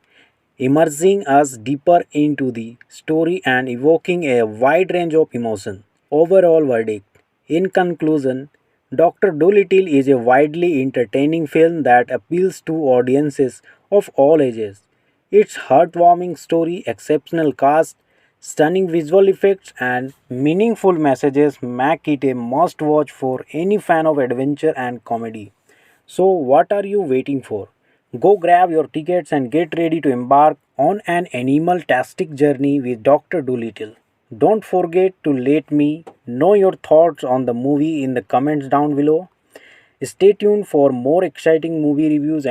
immersing us deeper into the story and evoking a wide range of emotion. Overall verdict. In conclusion, Dr. Dolittle is a widely entertaining film that appeals to audiences of all ages. Its heartwarming story, exceptional cast, stunning visual effects, and meaningful messages make it a must watch for any fan of adventure and comedy. So, what are you waiting for? Go grab your tickets and get ready to embark on an animal-tastic journey with Dr. Dolittle. Don't forget to let me know your thoughts on the movie in the comments down below. Stay tuned for more exciting movie reviews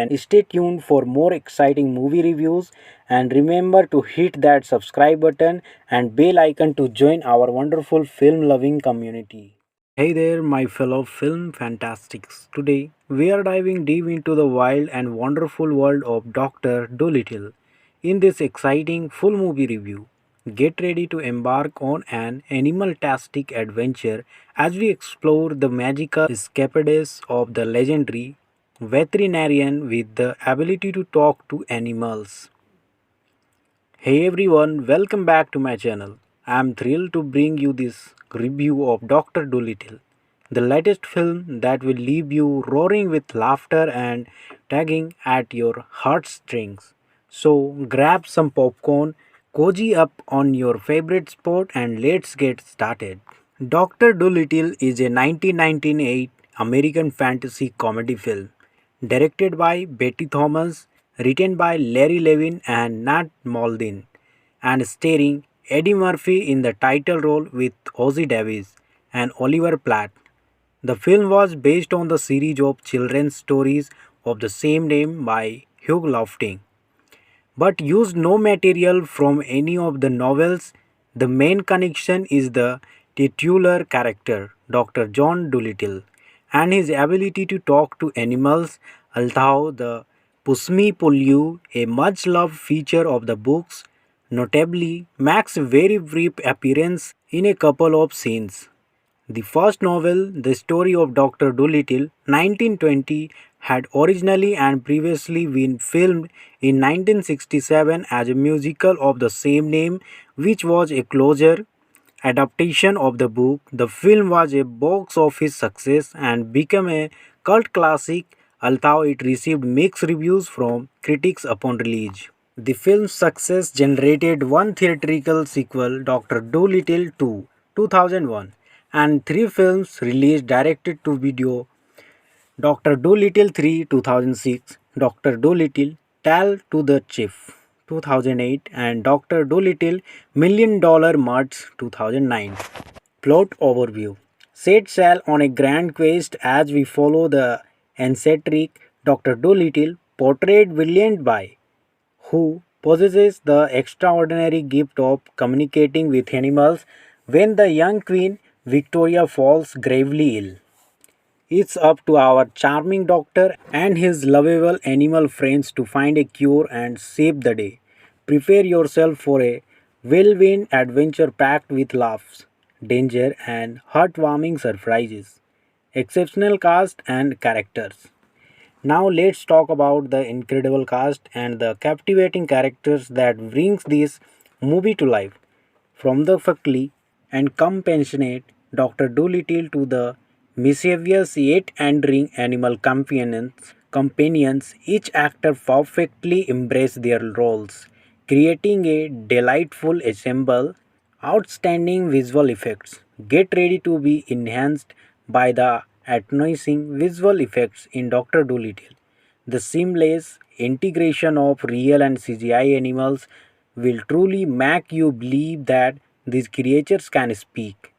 and remember to hit that subscribe button and bell icon to join our wonderful film loving community. Hey there, my fellow film fantastics. Today, we are diving deep into the wild and wonderful world of Dr. Dolittle. In this exciting full movie review, get ready to embark on an animal-tastic adventure as we explore the magical escapades of the legendary veterinarian with the ability to talk to animals. Hey everyone, welcome back to my channel. I am thrilled to bring you this review of Dr. Dolittle, the latest film that will leave you roaring with laughter and tugging at your heartstrings. So grab some popcorn, cozy up on your favorite spot, and let's get started. Dr. Dolittle is a 1998 American fantasy comedy film directed by Betty Thomas, written by Larry Levin and Nat Maldin, and starring Eddie Murphy in the title role with Ozzie Davis and Oliver Platt. The film was based on the series of children's stories of the same name by Hugh Lofting, but used no material from any of the novels. The main connection is the titular character, Dr. John Dolittle, and his ability to talk to animals, although the Pusmi Pullu, a much loved feature of the books, notably makes a very brief appearance in a couple of scenes. The first novel, The Story of Dr. Dolittle, 1920, had originally and previously been filmed in 1967 as a musical of the same name, which was a closer adaptation of the book. The film was a box office success and became a cult classic, although it received mixed reviews from critics upon release. The film's success generated one theatrical sequel, Dr. Dolittle 2, 2001, and three films released directed to video: Dr. Dolittle 3, 2006, Dr. Dolittle Tale to the Chief, 2008, and Dr. Dolittle Million Dollar Mutts, 2009. Plot overview. Set sail on a grand quest as we follow the eccentric Dr. Dolittle, portrayed brilliant by, who possesses the extraordinary gift of communicating with animals when the young Queen Victoria falls gravely ill. It's up to our charming doctor and his lovable animal friends to find a cure and save the day. Prepare yourself for a whirlwind adventure packed with laughs, danger, and heartwarming surprises. Exceptional cast and characters. Now let's talk about the incredible cast and the captivating characters that brings this movie to life. From the fuckly and compassionate Dr. Dolittle to the mischievous yet endearing animal companions, each actor perfectly embraced their roles, creating a delightful ensemble. Outstanding visual effects. Get ready to be enhanced by the astonishing visual effects in Dr. Dolittle. The seamless integration of real and CGI animals will truly make you believe that these creatures can speak.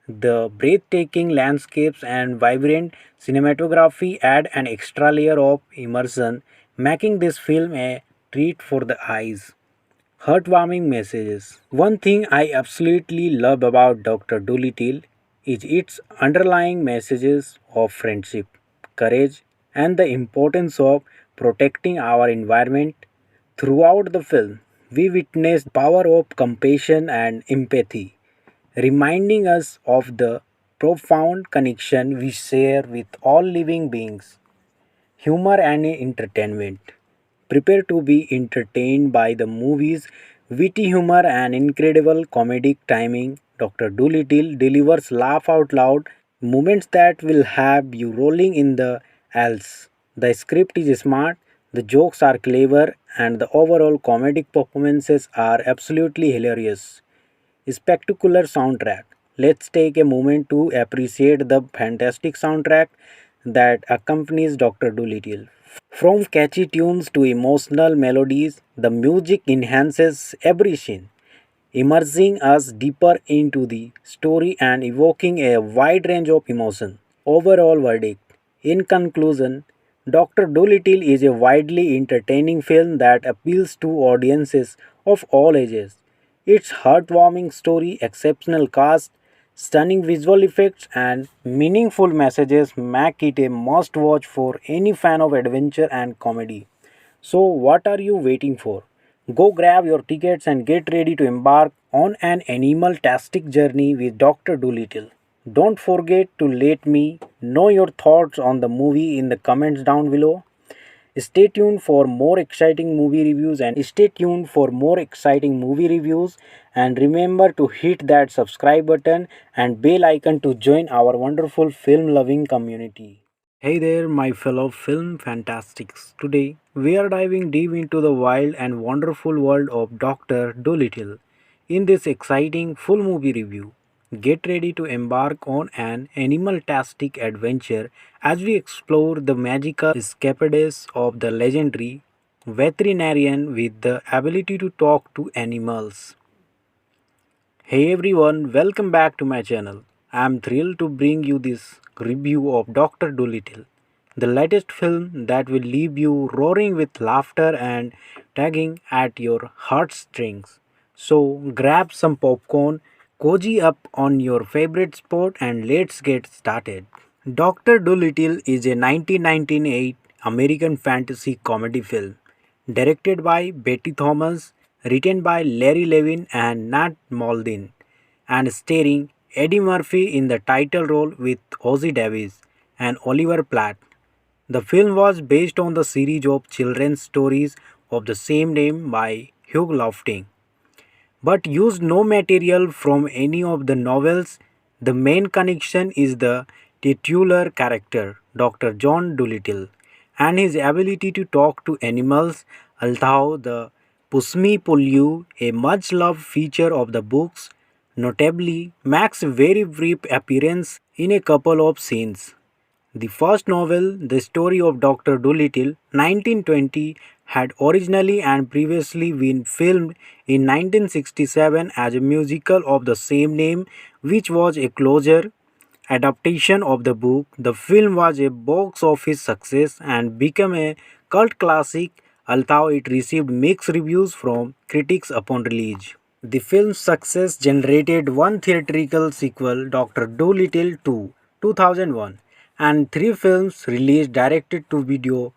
The breathtaking landscapes and vibrant cinematography add an extra layer of immersion, making this film a treat for the eyes. Heartwarming messages. One thing I absolutely love about Dr. Dolittle is its underlying messages of friendship, courage, and the importance of protecting our environment. Throughout the film, we witness the power of compassion and empathy, reminding us of the profound connection we share with all living beings. Humor and entertainment. Prepare to be entertained by the movie's witty humor and incredible comedic timing. Dr. Dolittle delivers laugh out loud moments that will have you rolling in the aisles. The script is smart, the jokes are clever, and the overall comedic performances are absolutely hilarious. Spectacular soundtrack. Let's take a moment to appreciate the fantastic soundtrack that accompanies Dr. Dolittle. From catchy tunes to emotional melodies, the music enhances every scene, immersing us deeper into the story and evoking a wide range of emotion. Overall verdict. In conclusion, Dr. Dolittle is a widely entertaining film that appeals to audiences of all ages. Its heartwarming story, exceptional cast, stunning visual effects, and meaningful messages make it a must watch for any fan of adventure and comedy. So, what are you waiting for? Go grab your tickets and get ready to embark on an animal-tastic journey with Dr. Dolittle. Don't forget to let me know your thoughts on the movie in the comments down below. Stay tuned for more exciting movie reviews and remember to hit that subscribe button and bell icon to join our wonderful film loving community. Hey there, my fellow film fantastics. Today, we are diving deep into the wild and wonderful world of Dr. Dolittle. In this exciting full movie review, get ready to embark on an animal-tastic adventure as we explore the magical escapades of the legendary veterinarian with the ability to talk to animals. Hey everyone, welcome back to my channel. I am thrilled to bring you this review of Dr. Dolittle, the latest film that will leave you roaring with laughter and tugging at your heartstrings. So grab some popcorn, cozy up on your favorite sport, and let's get started. Dr. Dolittle is a 1998 American fantasy comedy film directed by Betty Thomas, written by Larry Levin and Nat Maldin, and starring Eddie Murphy in the title role with Ozzie Davis and Oliver Platt. The film was based on the series of children's stories of the same name by Hugh Lofting, but used no material from any of the novels. The main connection is the titular character, Dr. John Dolittle, and his ability to talk to animals, although the Pusmi Pullu, a much loved feature of the books, notably makes a very brief appearance in a couple of scenes. The first novel, The Story of Dr. Dolittle, 1920, had originally and previously been filmed in 1967 as a musical of the same name, which was a closer adaptation of the book. The film was a box office success and became a cult classic, although it received mixed reviews from critics upon release. The film's success generated one theatrical sequel, Dr. Dolittle 2, 2001, and three films released directed to video,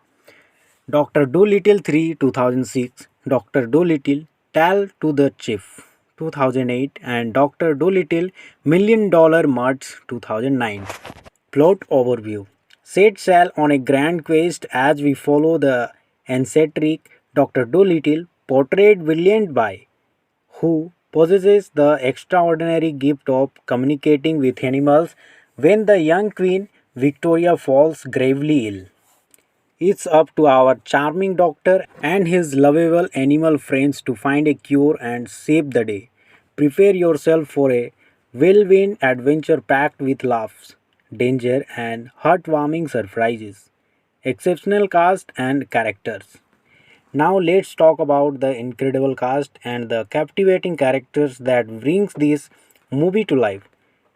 Dr. Dolittle 3, 2006, Dr. Dolittle Tale to the Chief, 2008, and Dr. Dolittle Million Dollar Muds, 2009. Plot overview. Set sail on a grand quest as we follow the eccentric Dr. Dolittle, portrayed brilliant by, who possesses the extraordinary gift of communicating with animals when the young Queen Victoria falls gravely ill. It's up to our charming doctor and his lovable animal friends to find a cure and save the day. Prepare yourself for a whirlwind adventure packed with laughs, danger, and heartwarming surprises. Exceptional cast and characters. Now let's talk about the incredible cast and the captivating characters that brings this movie to life.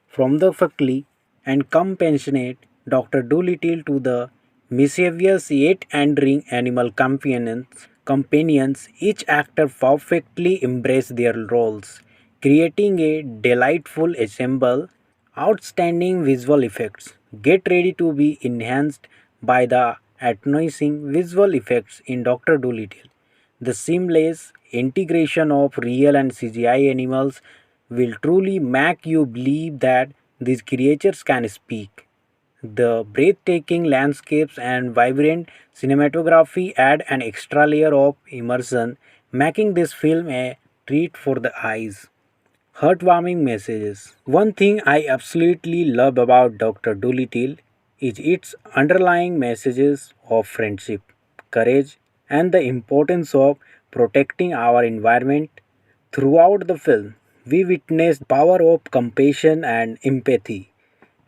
From the fuckly and compassionate Dr. Dolittle to the mischievous yet endearing animal companions, each actor perfectly embraced their roles, creating a delightful ensemble. Outstanding visual effects. Get ready to be enhanced by the astonishing visual effects in Dr. Dolittle. The seamless integration of real and CGI animals will truly make you believe that these creatures can speak. The breathtaking landscapes and vibrant cinematography add an extra layer of immersion, making this film a treat for the eyes. Heartwarming messages. One thing I absolutely love about Dr. Dolittle is its underlying messages of friendship, courage, and the importance of protecting our environment. Throughout the film, we witness the power of compassion and empathy,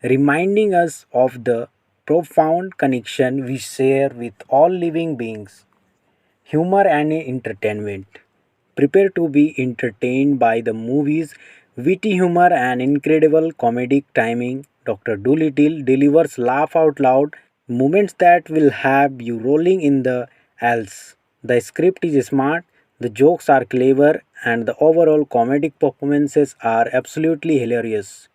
reminding us of the profound connection we share with all living beings. Humor and entertainment. Prepare to be entertained by the movie's witty humor and incredible comedic timing. Dr. Dolittle delivers laugh out loud moments that will have you rolling in the aisles. The script is smart, the jokes are clever, and the overall comedic performances are absolutely hilarious.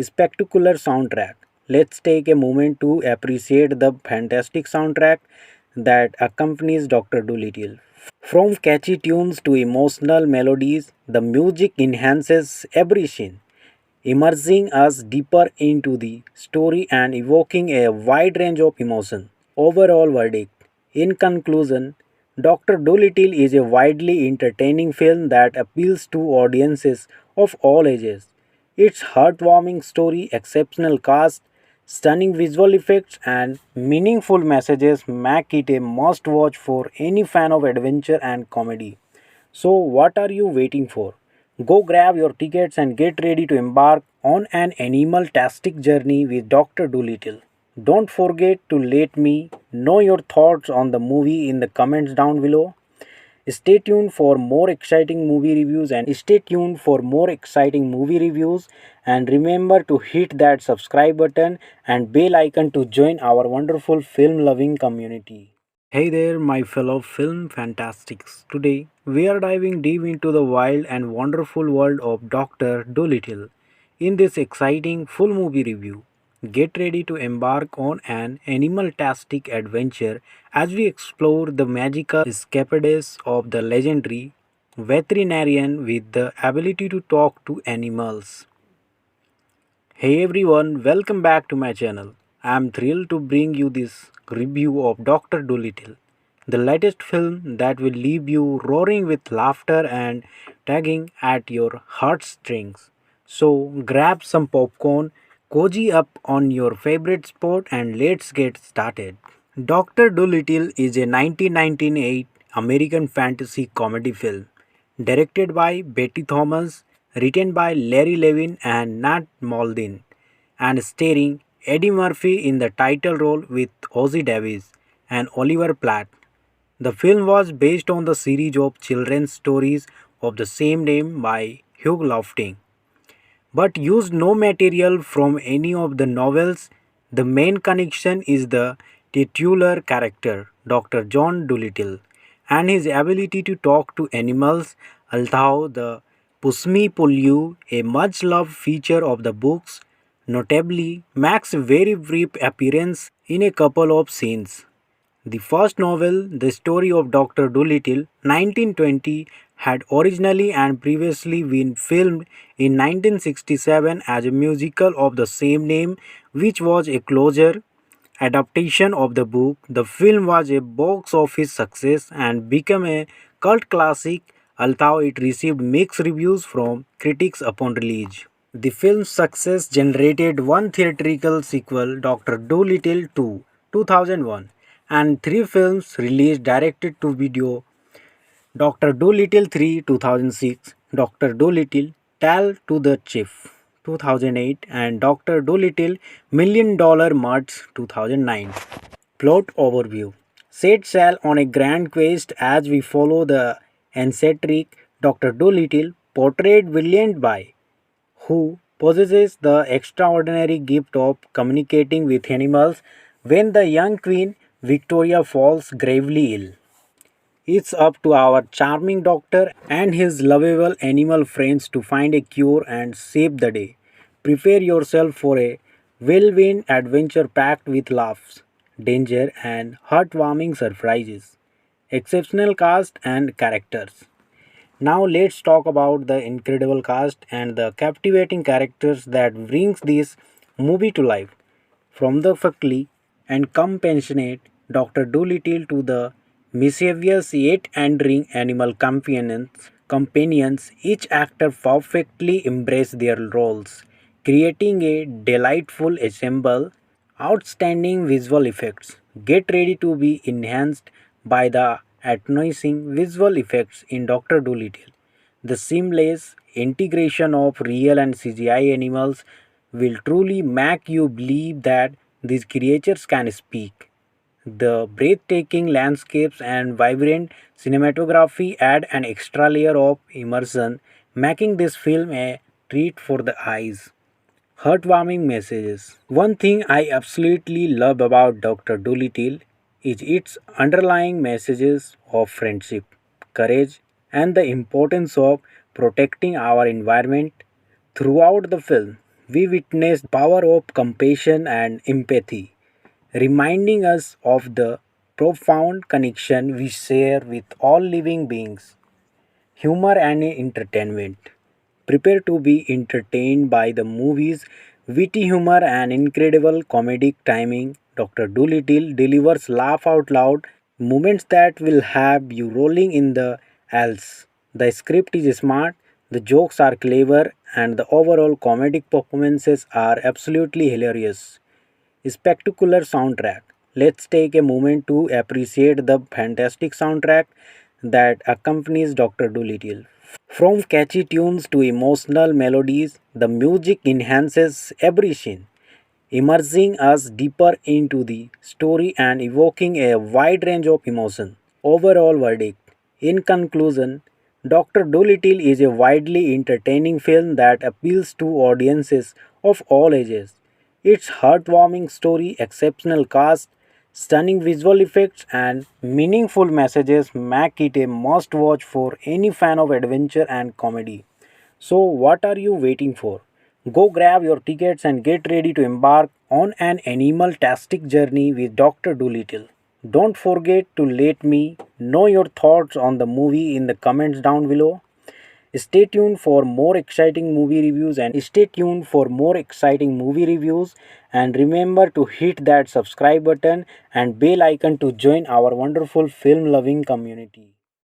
Spectacular soundtrack. Let's take a moment to appreciate the fantastic soundtrack that accompanies Dr. Dolittle. From catchy tunes to emotional melodies, the music enhances every scene, immersing us deeper into the story and evoking a wide range of emotion. Overall verdict. In conclusion, Dr. Dolittle is a widely entertaining film that appeals to audiences of all ages. Its heartwarming story, exceptional cast, stunning visual effects, and meaningful messages make it a must watch for any fan of adventure and comedy. So, what are you waiting for? Go grab your tickets and get ready to embark on an animal-tastic journey with Dr. Dolittle. Don't forget to let me know your thoughts on the movie in the comments down below. Stay tuned for more exciting movie reviews and remember to hit that subscribe button and bell icon to join our wonderful film loving community. Hey there, my fellow film fantastics. Today, we are diving deep into the wild and wonderful world of Dr. Dolittle. In this exciting full movie review, get ready to embark on an animal-tastic adventure as we explore the magical escapades of the legendary veterinarian with the ability to talk to animals. Hey everyone, welcome back to my channel. I am thrilled to bring you this review of Dr. Dolittle, the latest film that will leave you roaring with laughter and tugging at your heartstrings. So grab some popcorn, cozy up on your favorite spot, and let's get started. Dr. Dolittle is a 1998 American fantasy comedy film directed by Betty Thomas, written by Larry Levin and Nat Maldin, and starring Eddie Murphy in the title role with Ozzie Davis and Oliver Platt. The film was based on the series of children's stories of the same name by Hugh Lofting, but used no material from any of the novels. The main connection is the titular character, Dr. John Dolittle, and his ability to talk to animals, although the Pusmi Pullu, a much loved feature of the books, notably makes a very brief appearance in a couple of scenes. The first novel, The Story of Dr. Dolittle, 1920, had originally and previously been filmed in 1967 as a musical of the same name, which was a closer adaptation of the book. The film was a box office success and became a cult classic, although it received mixed reviews from critics upon release. The film's success generated one theatrical sequel, Dr. Dolittle 2, 2001, and three films released directed to video: Dr. Dolittle 3, 2006, Dr. Dolittle Tale to the Chief, 2008, and Dr. Dolittle Million Dollar Muds, 2009. Plot overview. Set sail on a grand quest as we follow the eccentric Dr. Dolittle, portrayed brilliant by, who possesses the extraordinary gift of communicating with animals when the young Queen Victoria falls gravely ill. It's up to our charming doctor and his lovable animal friends to find a cure and save the day. Prepare yourself for a whirlwind adventure packed with laughs, danger, and heartwarming surprises. Exceptional cast and characters. Now let's talk about the incredible cast and the captivating characters that brings this movie to life. From the fuckly and compassionate Dr. Dolittle to the mischievous yet endearing animal companions, each actor perfectly embraced their roles, creating a delightful ensemble. Outstanding visual effects. Get ready to be enhanced by the astonishing visual effects in Dr. Dolittle. The seamless integration of real and CGI animals will truly make you believe that these creatures can speak. The breathtaking landscapes and vibrant cinematography add an extra layer of immersion, making this film a treat for the eyes. Heartwarming messages. One thing I absolutely love about Dr. Dolittle is its underlying messages of friendship, courage, and the importance of protecting our environment. Throughout the film, we witness the power of compassion and empathy, reminding us of the profound connection we share with all living beings. Humor and entertainment. Prepare to be entertained by the movie's witty humor and incredible comedic timing. Dr. Dolittle delivers laugh out loud moments that will have you rolling in the aisles. The script is smart, the jokes are clever, and the overall comedic performances are absolutely hilarious. Spectacular soundtrack. Let's take a moment to appreciate the fantastic soundtrack that accompanies Dr. Dolittle. From catchy tunes to emotional melodies, the music enhances every scene, immersing us deeper into the story and evoking a wide range of emotion. Overall verdict. In conclusion, Dr. Dolittle is a widely entertaining film that appeals to audiences of all ages. Its heartwarming story, exceptional cast, stunning visual effects, and meaningful messages make it a must watch for any fan of adventure and comedy. So, what are you waiting for? Go grab your tickets and get ready to embark on an animal-tastic journey with Dr. Dolittle. Don't forget to let me know your thoughts on the movie in the comments down below. Stay tuned for more exciting movie reviews and remember to hit that subscribe button and bell icon to join our wonderful film loving community.